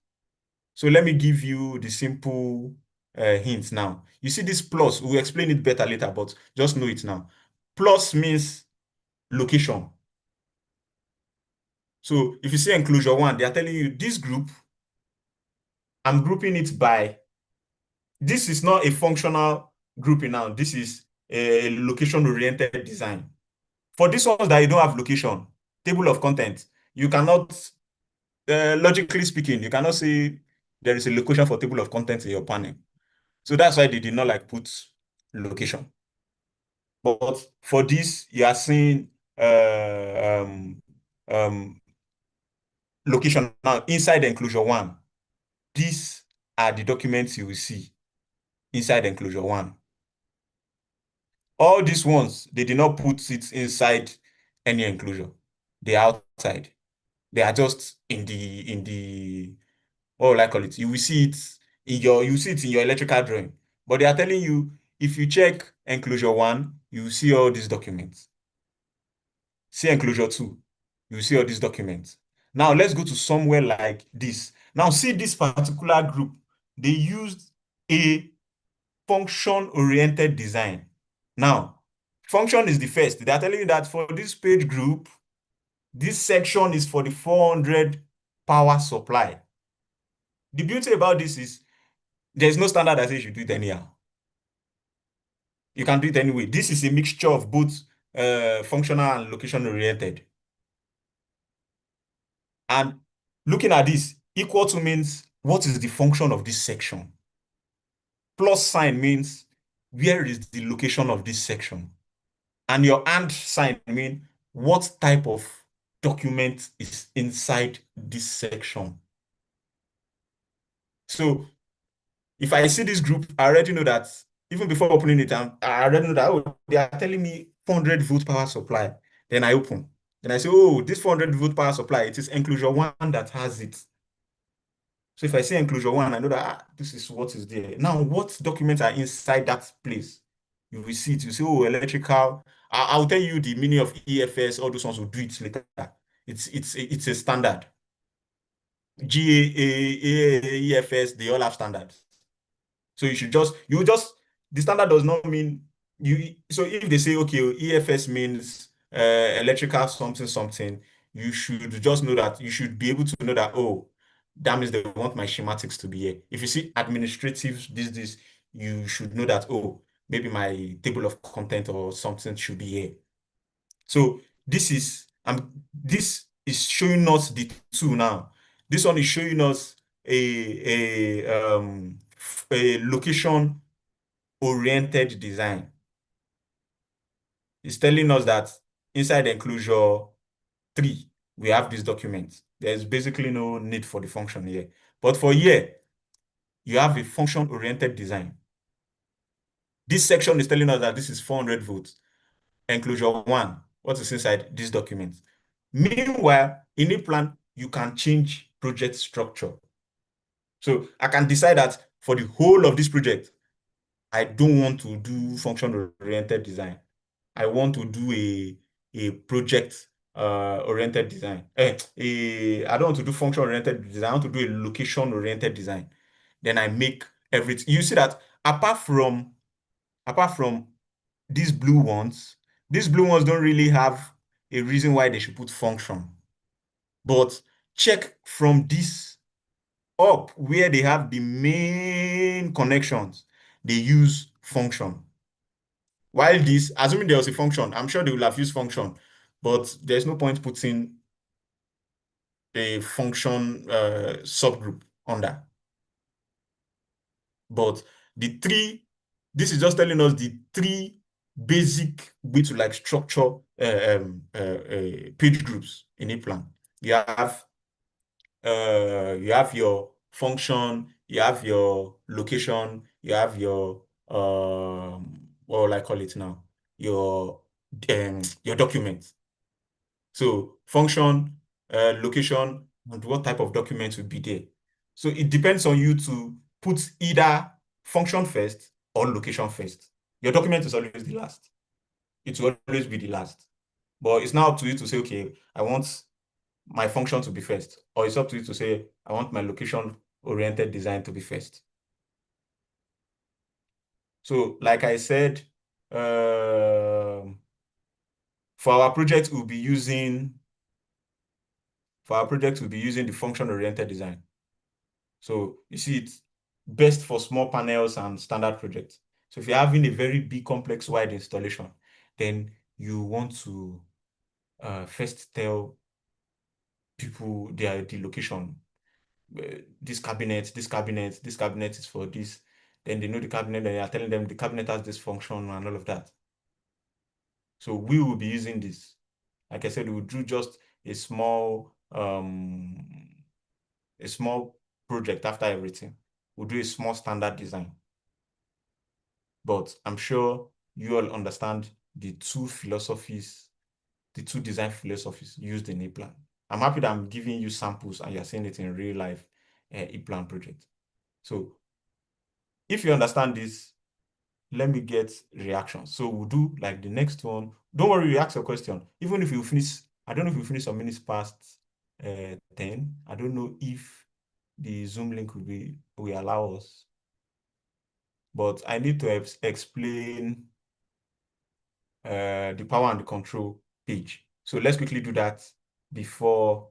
So let me give you the simple hints now. You see this plus, we'll explain it better later, but just know it now. Plus means location. So if you see enclosure 1, they are telling you this group, I'm grouping it by, this is not a functional grouping now. This is a location-oriented design. For these ones that you don't have location, table of content, you cannot, logically speaking, you cannot say there is a location for table of content in your panel. So that's why they did not like put location. But for this, you are seeing location. Now, inside enclosure 1, these are the documents you will see inside enclosure 1. All these ones, they did not put it inside any enclosure. They are outside. They are just in the what will I call it? You will see it in your electrical drawing. But they are telling you, if you check enclosure 1, you will see all these documents. See enclosure 2, you see all these documents. Now let's go to somewhere like this. Now see this particular group. They used a function-oriented design. Now, function is the first. They are telling you that for this page group, this section is for the 400 power supply. The beauty about this is there's no standard that says you do it anyhow. You can do it anyway. This is a mixture of both functional and location-oriented. And looking at this, equal to means what is the function of this section? Plus sign means where is the location of this section? And your and sign means what type of document is inside this section. So if I see this group, I already know that even before opening it, I already know that, oh, they are telling me 400 volt power supply. Then I open. Then I say, oh, this 400 volt power supply, it is enclosure 1 that has it. So if I say enclosure 1, I know that this is what is there. Now, what documents are inside that place? You will see it. You say, oh, electrical. I'll tell you the meaning of EFS. All those ones will do it later. It's a standard. GA, EFS, they all have standards. So the standard does not mean so if they say, okay, EFS means electrical something, something, you should just know that, you should be able to know that, oh, that means they want my schematics to be here. If you see administrative, this, you should know that, oh, maybe my table of content or something should be here. So this is showing us the two now. This one is showing us a location oriented design. It's telling us that inside enclosure 3, we have this document. There's basically no need for the function here. But for here, you have a function oriented design. This section is telling us that this is 400 volts. Enclosure 1, what is inside this document? Meanwhile, in Eplan, you can change project structure. So I can decide that for the whole of this project, I don't want to do function-oriented design. I want to do a project oriented design. I don't want to do function-oriented design. I want to do a location-oriented design. Then I make everything. You see that apart from these blue ones don't really have a reason why they should put function. But check from this up where they have the main connections, they use function. While this, assuming there was a function, I'm sure they will have used function, but there's no point putting a function subgroup under. But this is just telling us the 3 basic way to like structure page groups in Eplan. You have your function, you have your location, you have your what will I call it now? Your document. So function, location, and what type of document will be there. So it depends on you to put either function first or location first. Your document is always the last. It will always be the last. But it's now up to you to say, okay, I want my function to be first, or it's up to you to say, I want my location-oriented design to be first. So, like I said, for our project, we'll be using the function-oriented design. So you see, it's best for small panels and standard projects. So if you're having a very big, complex, wide installation, then you want to first tell people the location. This cabinet is for this. Then they know the cabinet, and you are telling them the cabinet has this function and all of that. So we will be using this. Like I said, we'll do just a small project after everything. We'll do a small standard design. But I'm sure you all understand the 2 philosophies, the 2 design philosophies used in Eplan. I'm happy that I'm giving you samples and you're seeing it in real life Eplan project. So if you understand this, let me get reactions. So we'll do like the next one. Don't worry, you ask a question. Even if you finish, I don't know if you finish some minutes past 10. I don't know if the Zoom link will allow us. But I need to explain the power and the control page. So let's quickly do that before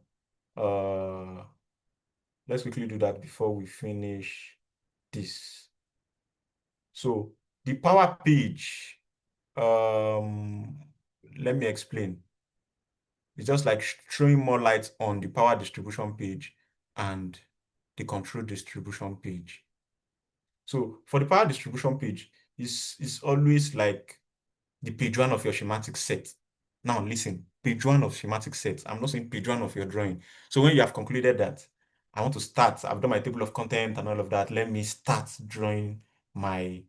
we finish this. So the power page, let me explain. It's just like throwing more light on the power distribution page and the control distribution page. So for the power distribution page, it's always like the page 1 of your schematic set. Now listen, page 1 of schematic set. I'm not saying page 1 of your drawing. So when you have concluded that, I want to start, I've done my table of content and all of that. Let me start drawing my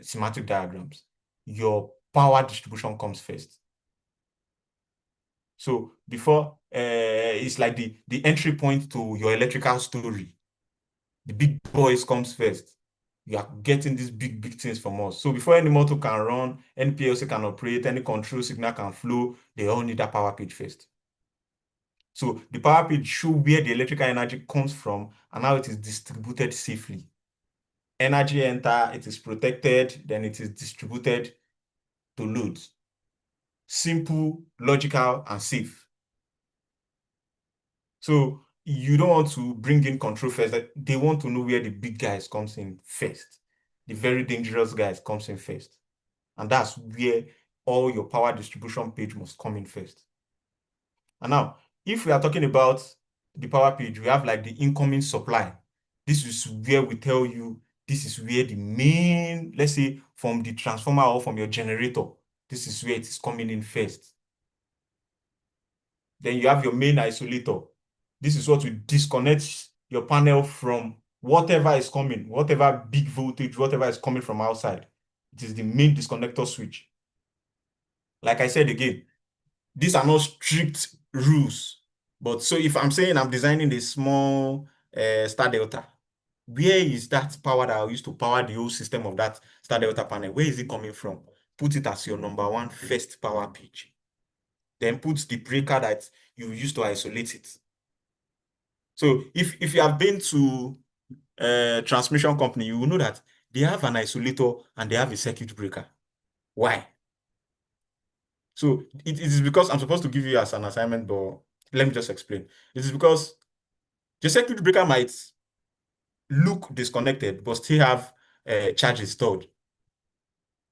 schematic diagrams. Your power distribution comes first. So before it's like the entry point to your electrical story. The big boys comes first. You are getting these big things from us. So before any motor can run, any PLC can operate, any control signal can flow, they all need that power page first. So the power page show where the electrical energy comes from and how it is distributed safely. Energy enter, it is protected, then it is distributed to loads. Simple, logical, and safe. So you don't want to bring in control first. They want to know where the big guys comes in first. The very dangerous guys comes in first. And that's where all your power distribution page must come in first. And now, if we are talking about the power page, we have like the incoming supply. This is where we tell you, this is where the main, let's say from the transformer or from your generator, this is where it is coming in first. Then you have your main isolator. This is what will disconnect your panel from whatever is coming, whatever big voltage, whatever is coming from outside. It is the main disconnector switch. Like I said again, these are not strict rules. But so if I'm saying I'm designing a small star delta, where is that power that I use to power the whole system of that star delta panel? Where is it coming from? Put it as your number one first power page. Then put the breaker that you use to isolate it. So if you have been to a transmission company, you will know that they have an isolator and they have a circuit breaker. Why? So it is because I'm supposed to give you as an assignment, but let me just explain. It is because the circuit breaker might look disconnected, but still have charges stored.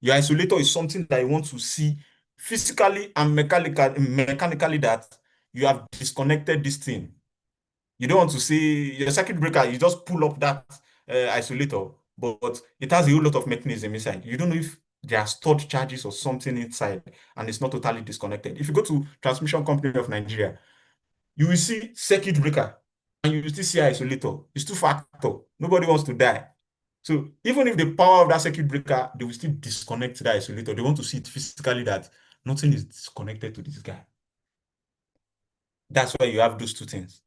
Your isolator is something that you want to see physically and mechanically that you have disconnected this thing. You don't want to see your circuit breaker, you just pull up that isolator, but it has a whole lot of mechanism inside. You don't know if there are stored charges or something inside and it's not totally disconnected. If you go to Transmission Company of Nigeria, you will see circuit breaker and you will still see isolator. It's two-factor. Nobody wants to die. So even if the power of that circuit breaker, they will still disconnect that isolator. They want to see it physically that nothing is disconnected to this guy. That's why you have those two things.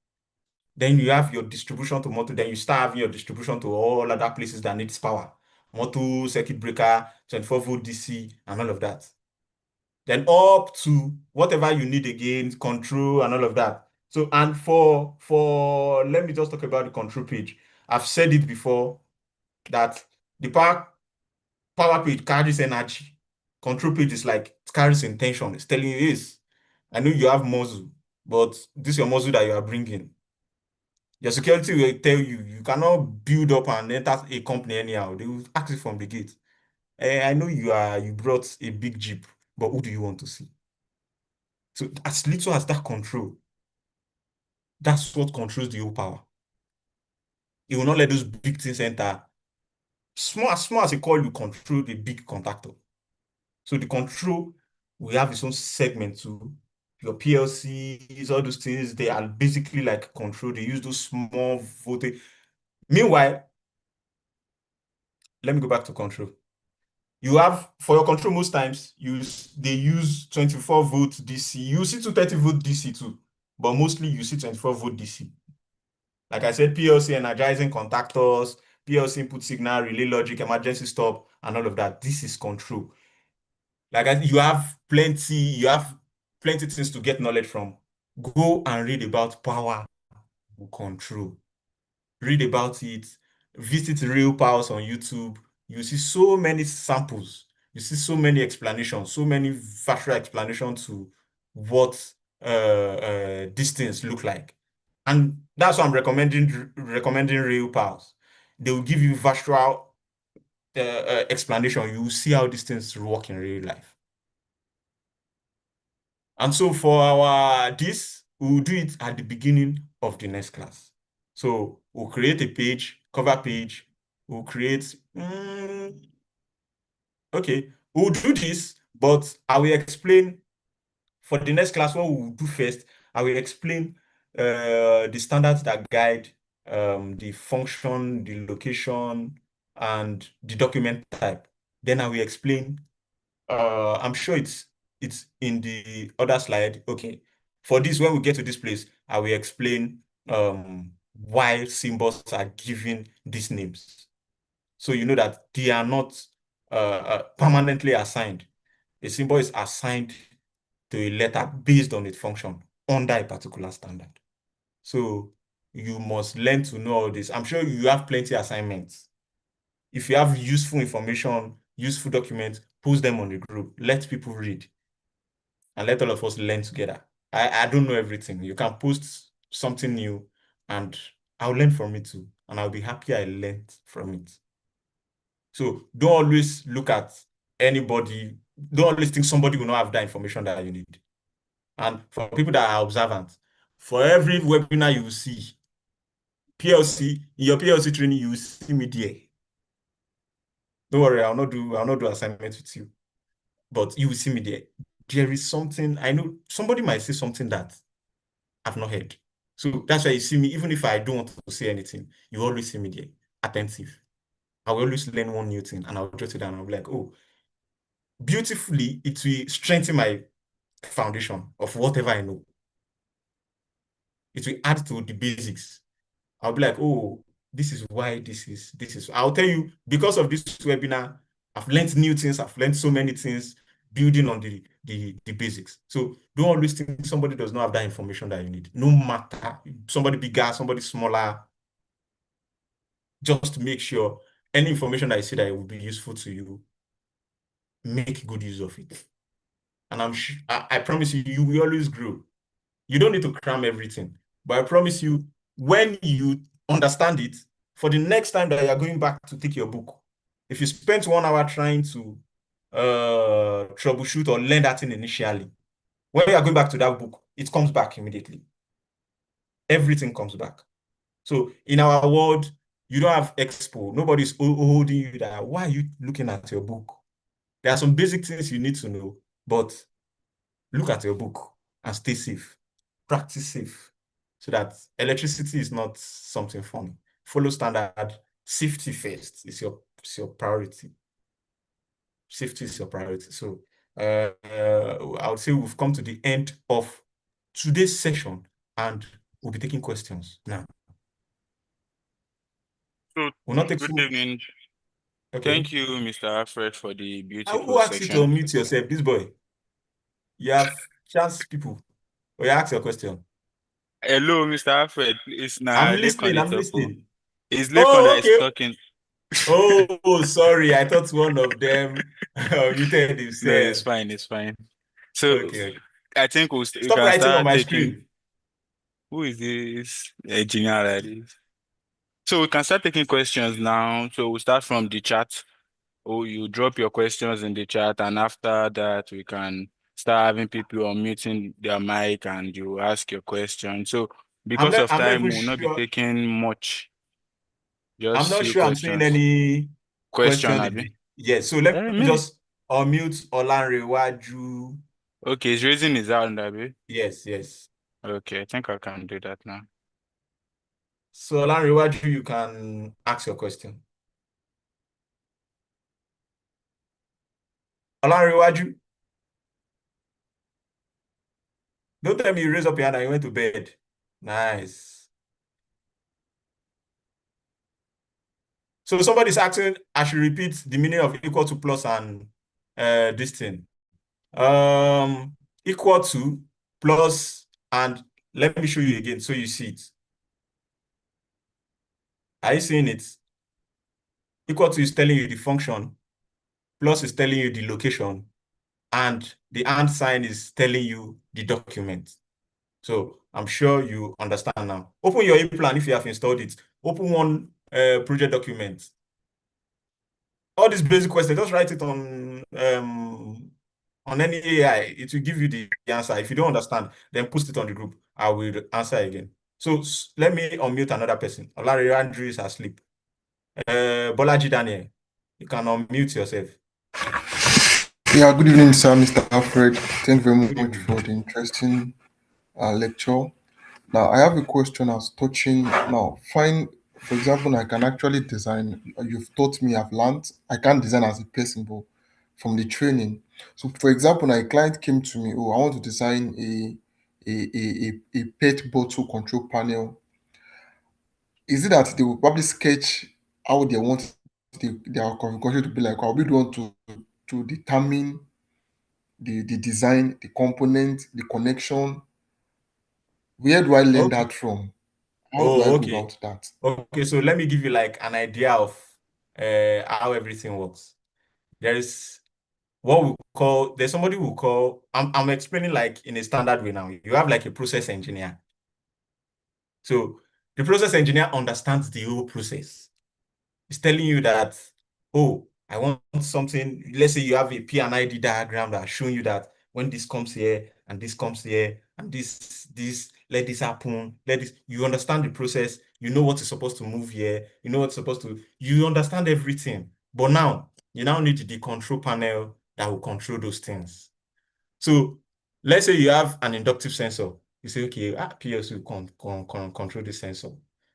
Then you have your distribution to motor. Then you start having your distribution to all other places that needs power. Motor, circuit breaker, 24-volt DC, and all of that. Then up to whatever you need again, control and all of that. So, and for let me just talk about the control page. I've said it before that the power page carries energy. Control page is like it carries intention. It's telling you this. I know you have muscle, but this is your muscle that you are bringing. Your security will tell you you cannot build up and enter a company anyhow. They will ask you from the gate. I know you brought a big jeep, but who do you want to see? So as little as that control, that's what controls the whole power. It will not let those big things enter. Small as a coil, you control the big contactor. So the control, we have its own segment to your PLCs, all those things, they are basically like control. They use those small voltage. Meanwhile, let me go back to control. You have, for your control, most times, they use 24-volt DC. You see 230-volt DC too, but mostly you see 24-volt DC. Like I said, PLC energizing contactors, PLC input signal, relay logic, emergency stop, and all of that. This is control. You have plenty things to get knowledge from. Go and read about power control. Read about it. Visit real powers on YouTube. You see so many samples. You see so many explanations, so many virtual explanations to what these things look like. And that's why I'm recommending real powers. They will give you virtual explanation. You will see how these things work in real life. And so for this, we'll do it at the beginning of the next class. So we'll create a page, cover page. We'll create, okay, we'll do this, but I will explain for the next class. What we'll do first, I will explain the standards that guide the function, the location, and the document type. Then I will explain, I'm sure it's in the other slide. Okay. For this, when we get to this place, I will explain why symbols are given these names. So you know that they are not permanently assigned. A symbol is assigned to a letter based on its function. under a particular standard. So you must learn to know all this. I'm sure you have plenty assignments. If you have useful information, useful documents, post them on the group. Let people read and let all of us learn together. I don't know everything. You can post something new and I'll learn from it too. And I'll be happy I learned from it. So don't always look at anybody. Don't always think somebody will not have that information that you need. And for people that are observant, for every webinar you will see, PLC, in your PLC training, you will see me there. Don't worry, I'll not do assignments with you, but you will see me there. There is something, I know somebody might say something that I've not heard. So that's why you see me, even if I don't want to say anything, you always see me there, attentive. I will always learn one new thing and I'll jot it down and I'll be like, oh, beautifully, it will strengthen my foundation of whatever I know. It will add to the basics. I'll be like, oh, this is why this is. I'll tell you, because of this webinar, I've learned new things. I've learned so many things building on the basics. So don't always think somebody does not have that information that you need. No matter somebody bigger, somebody smaller, just make sure any information that I see that will be useful to you, make good use of it. And I promise you, you will always grow. You don't need to cram everything, but I promise you, when you understand it, for the next time that you're going back to take your book, if you spent 1 hour trying to troubleshoot or learn that thing initially, when you are going back to that book, it comes back immediately. Everything comes back. So in our world, you don't have expo. Nobody's holding you that. Why are you looking at your book? There are some basic things you need to know, but look at your book and stay safe. Practice safe so that electricity is not something funny. Follow standard. Safety first is your priority. Safety is your priority. So I would say we've come to the end of today's session and we'll be taking questions now.
So,
We'll not take
good evening.
Okay.
Thank you, Mr. Alfred, for the
Who
beautiful
asked you to
section.
unmute yourself? This boy. You have chance people. Or you ask your question.
Hello, Mr. Alfred. It's
I'm
Lekon
listening.
dey
I'm
talk.
listening.
It's Lekon
Oh,
that is
okay.
talking.
Oh, sorry. I thought one of them muted
No,
himself.
it's fine. It's fine. So,
Okay.
I think we
Stop
can
writing on
start
my
taking.
screen.
Who is this engineer that is? So, we can start taking questions now. So, we'll start from the chat. Oh, you drop your questions in the chat, and after that, we can start having people unmuting their mic and you ask your question. So, because of
I'm not
time,
even
we'll not be
sure.
taking much.
I'm
Just
not
few
sure I'm seeing
questions.
any
Question,
question in
Abby.
the. Yes, so let me
Me.
just unmute Olanrewaju.
Okay, he's raising his hand, Abby.
Yes.
Okay, I think I can do that now.
So Olanrewaju, you can ask your question. Olanrewaju, don't tell me you raised up your hand and you went to bed. Nice. So somebody's asking, I should repeat the meaning of equal to plus and this thing. Equal to plus and let me show you again so you see it. Are you seeing it? Equal to is telling you the function, plus is telling you the location, and the and sign is telling you the document. So I'm sure you understand now. Open your Eplan if you have installed it. Open one project document. All these basic questions, just write it on any AI. It will give you the answer. If you don't understand, then post it on the group. I will answer again. So let me unmute another person. Larry Andrew is asleep. Bolaji Daniel, you can unmute yourself.
Yeah, good evening, sir, Mr. Alfred. Thank you very
Good
much
evening.
for the interesting lecture. Now, I have a question as touching now. Fine, for example, I can actually design. You've taught me, I've learned. I can't design as a person, but from the training. So, for example, a client came to me. Oh, I want to design a pet bottle control panel. Is it that they will probably sketch how they want their configuration to be like? Or we want to determine the design, the component, the connection, Where do I learn
Okay.
that from? How do I
Oh,
go
okay.
about that?
Okay, so let me give you like an idea of how everything works. There is what we call, there's somebody we call, I'm explaining like in a standard way now. You have like a process engineer. So the process engineer understands the whole process. It's telling you that, oh, I want something. Let's say you have a P&ID diagram that's showing you that when this comes here and this comes here and this, let this happen, let this, you understand the process, you know what is supposed to move here, you know what's supposed to, you understand everything. But now, you now need the control panel that will control those things. So let's say you have an inductive sensor. You say, okay, PLC will control the sensor.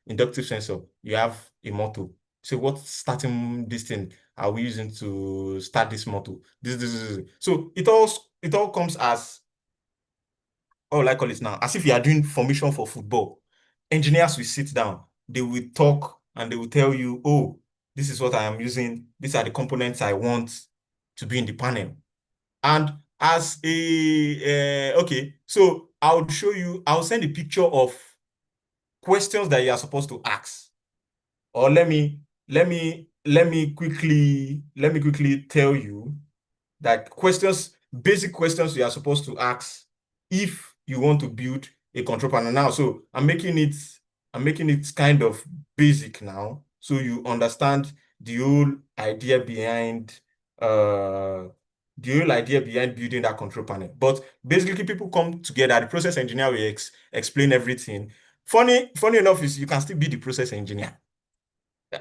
Inductive sensor, you have a motor. So what starting this thing are we using to start this motor? This. So it all comes as, oh, like call it now, as if you are doing formation for football. Engineers will sit down, they will talk, and they will tell you, oh, this is what I am using. These are the components I want to be in the panel. And as a okay, so I'll send a picture of questions that you are supposed to ask. Or let me quickly tell you that basic questions you are supposed to ask if you want to build a control panel now. So I'm making it kind of basic now, so you understand the whole idea behind uh building that control panel. But basically, people come together. The process engineer will explain everything. Funny enough is you can still be the process engineer.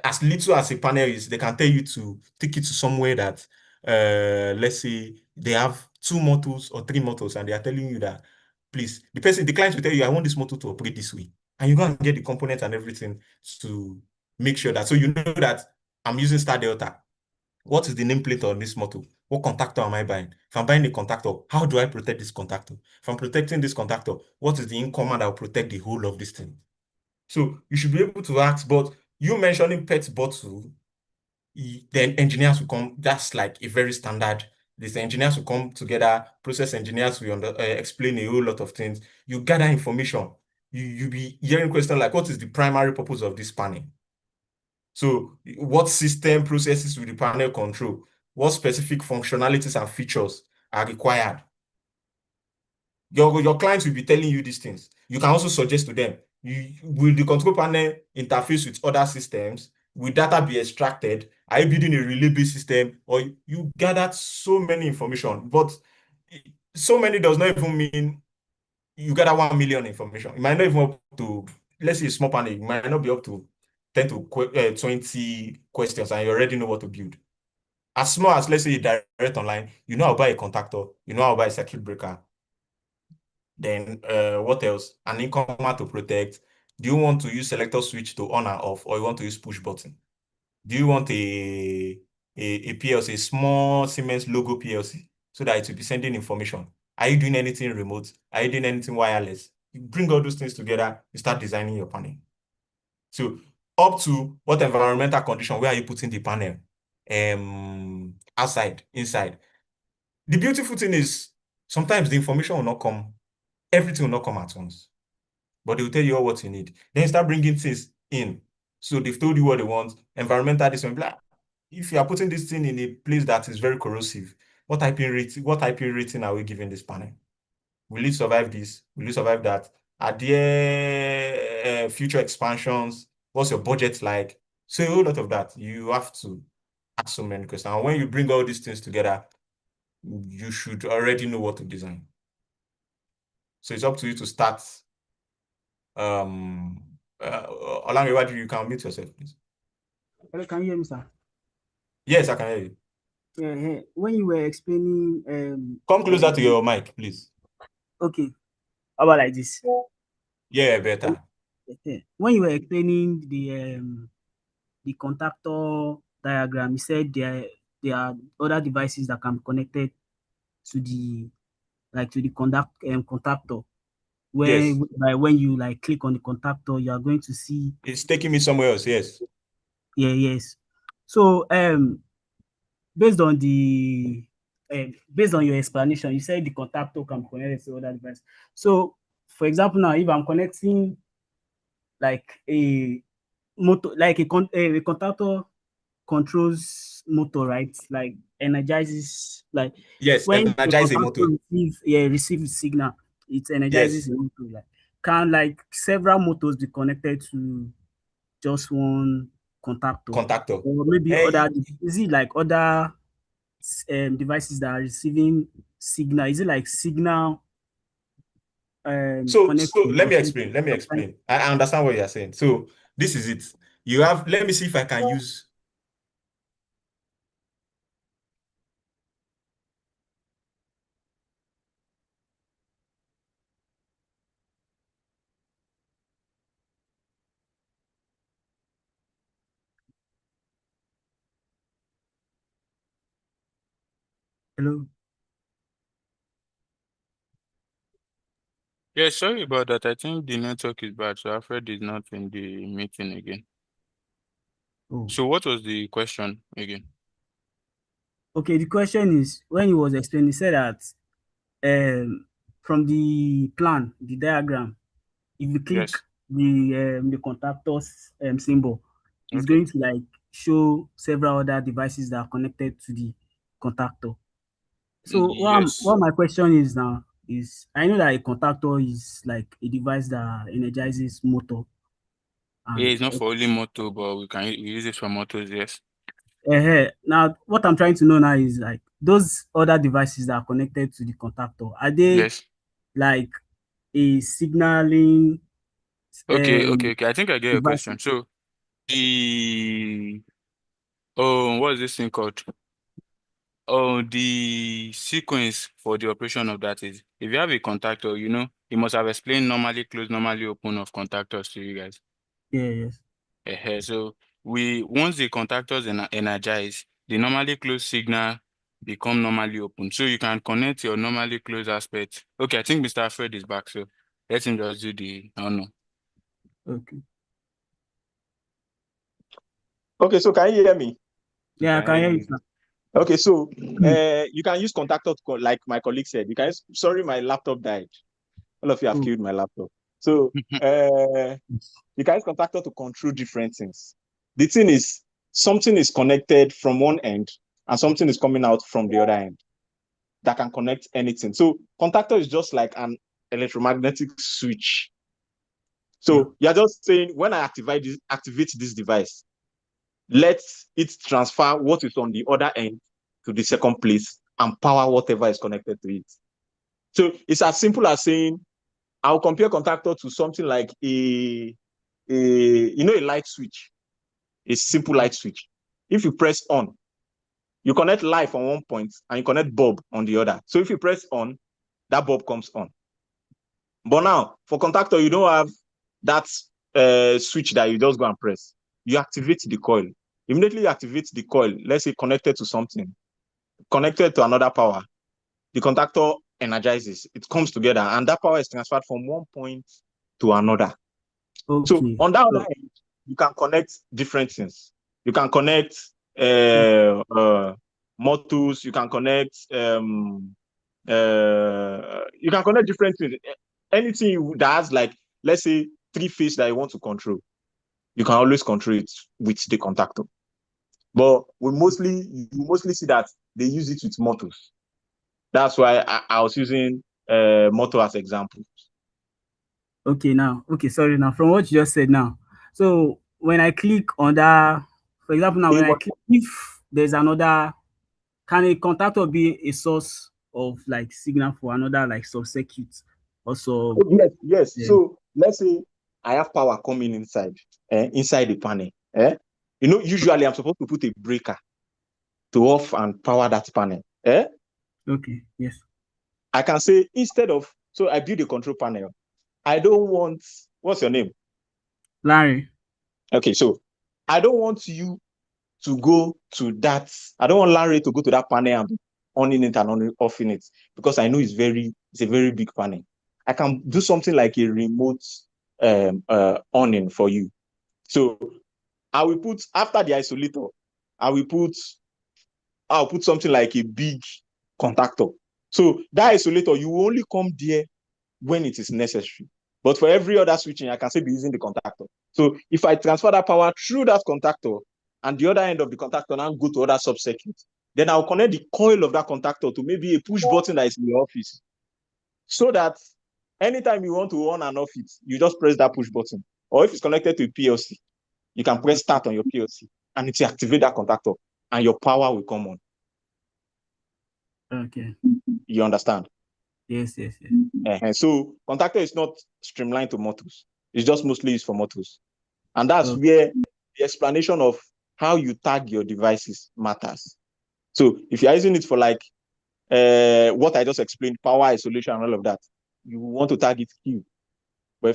As little as a panel is, they can tell you to take it to somewhere that, let's say they have two motors or three motors, and they are telling you that, please, the client will tell you, I want this motor to operate this way. And you go and get the components and everything to make sure that, so you know that I'm using Star Delta. What is the nameplate on this motor? What contactor am I buying? If I'm buying a contactor, how do I protect this contactor? If I'm protecting this contactor, what is the in command that will protect the whole of this thing? So you should be able to ask, but you mentioning pet bottle, then engineers will come. That's like a very standard. These engineers will come together, process engineers will explain a whole lot of things. You gather information. You be hearing questions like, what is the primary purpose of this panel? So what system processes will the panel control? What specific functionalities and features are required? Your clients will be telling you these things. You can also suggest to them, will the control panel interface with other systems? Will data be extracted? Are you building a relay-based system? Or you gathered so many information, but so many does not even mean you gather 1 million information. It might not even up to, let's say a small panel, it might not be up to 10 to 20 questions, and you already know what to build. As small as, let's say, you direct online, you know how to buy a contactor, you know how to buy a circuit breaker. Then what else? An incomer to protect. Do you want to use selector switch to on and off, or you want to use push button? Do you want a PLC, a small Siemens logo PLC, so that it will be sending information? Are you doing anything remote? Are you doing anything wireless? You bring all those things together, you start designing your panel. So up to what environmental condition, where are you putting the panel? Outside, inside. The beautiful thing is sometimes the information will not come, everything will not come at once, but they will tell you all what you need. Then you start bringing things in. So they've told you what they want. Environmental, this one, blah. If you are putting this thing in a place that is very corrosive, what IP rating are we giving this panel? Will it survive this? Will it survive that? Are there future expansions? What's your budget like? So a whole lot of that. You have to ask so many questions. And when you bring all these things together, you should already know what to design. So it's up to you to start. Olanrewaju, you can mute yourself, please.
Hello, can you hear me, sir?
Yes, I can hear you.
Yeah, when you were explaining,
Come closer to your mic, please.
okay, how about like this?
Yeah, better.
When you were explaining the contactor diagram, you said there are other devices that can be connected to the contactor.
Yes.
When you like click on the contactor, you are going to see.
It's taking me somewhere else, yes.
Yeah, yes. So based on your explanation, you said the contactor can be connected to other devices. So for example, now if I'm connecting like a motor, like a contactor controls motor, right? Like energizes, like
Yes,
when the
energize a motor.
contactor receives signal, it energizes
Yes.
a motor. Like can like several motors be connected to just one contactor,
Contactor.
or maybe
Eh,
other? Is it like other devices that are receiving signal? Is it like signal
so
connection
let
or
me
something?
explain. Let me explain. I understand what you're saying. So this is it. You have, let me see if I can use.
Hello.
Yeah, sorry about that. I think the network is bad, so Alfred is not in the meeting again.
Oh.
So what was the question again?
Okay, the question is when he was explaining, he said that from the plan, the diagram, if you click
Yes.
the contactors symbol, it's
Okay.
going to like show several other devices that are connected to the contactor. So
Yes.
what my question is now is I know that a contactor is like a device that energizes motor
Yeah,
and
it's not for only motor, but we use it for motors, yes.
now what I'm trying to know now is like those other devices that are connected to the contactor, are they
Yes.
like a signaling
Okay. I think I get your
device?
question. So the what is this thing called? Oh, the sequence for the operation of that is if you have a contactor, you must have explained normally close, normally open of contactors to you guys.
Yeah, yes.
So once the contactors energize, the normally closed signal become normally open. So you can connect your normally closed aspect. Okay, I think Mr. Alfred is back, so let him just do I don't know.
Okay.
Okay, so can you hear me?
Yeah, I can hear you, sir.
Okay, so you can use contactor like my colleague said. You can sorry, my laptop died. All of you have
Oh,
killed my laptop. So you can use contactor to control different things. The thing is, something is connected from one end and something is coming out from the other end that can connect anything. So contactor is just like an electromagnetic switch.
yeah.
So you're just saying when I activate this device, let it transfer what is on the other end to the second place and power whatever is connected to it. So it's as simple as saying, I'll compare contactor to something like a light switch, a simple light switch. If you press on, you connect light on one point and you connect bulb on the other. So if you press on, that bulb comes on. But now for contactor, you don't have that switch that you just go and press. You activate the coil. Immediately you activate the coil, let's say connected to something, connected to another power, the contactor energizes, it comes together, and that power is transferred from one point to another. So
Okay.
on that other
So,
end, you can connect different things. You can connect motors, you can connect different things. Anything that has like, let's say, three phase that you want to control, you can always control it with the contactor. But you mostly see that they use it with motors. That's why I was using motor as example.
sorry now. From what you just said now. So when I click on that, for example, now when I click, if there's another, can a contactor be a source of like signal for another like sub-circuit also?
Yes.
Yeah.
So let's say I have power coming inside the panel. Usually I'm supposed to put a breaker to off and power that panel.
Okay. Yes.
I can say so I build a control panel. I don't want, what's your name?
Larry.
Okay, so I don't want you to go to that. I don't want Larry to go to that panel and on it and offing it because I know it's a very big panel. I can do something like a remote on-in for you. So I will put after the isolator, I'll put something like a big contactor. So that isolator, you will only come there when it is necessary. But for every other switching, I can still be using the contactor. So if I transfer that power through that contactor and the other end of the contactor now go to other sub-circuits, then I'll connect the coil of that contactor to maybe a push button that is in your office. So that anytime you want to on and off it, you just press that push button. Or if it's connected to a PLC, you can press start on your PLC and it will activate that contactor and your power will come on.
Okay.
You understand?
Yes, yes, yes.
So contactor is not streamlined to motors. It's just mostly used for motors. And that's
Okay.
where the explanation of how you tag your devices matters. So if you're using it for like what I just explained, power isolation and all of that, you want to tag it Q.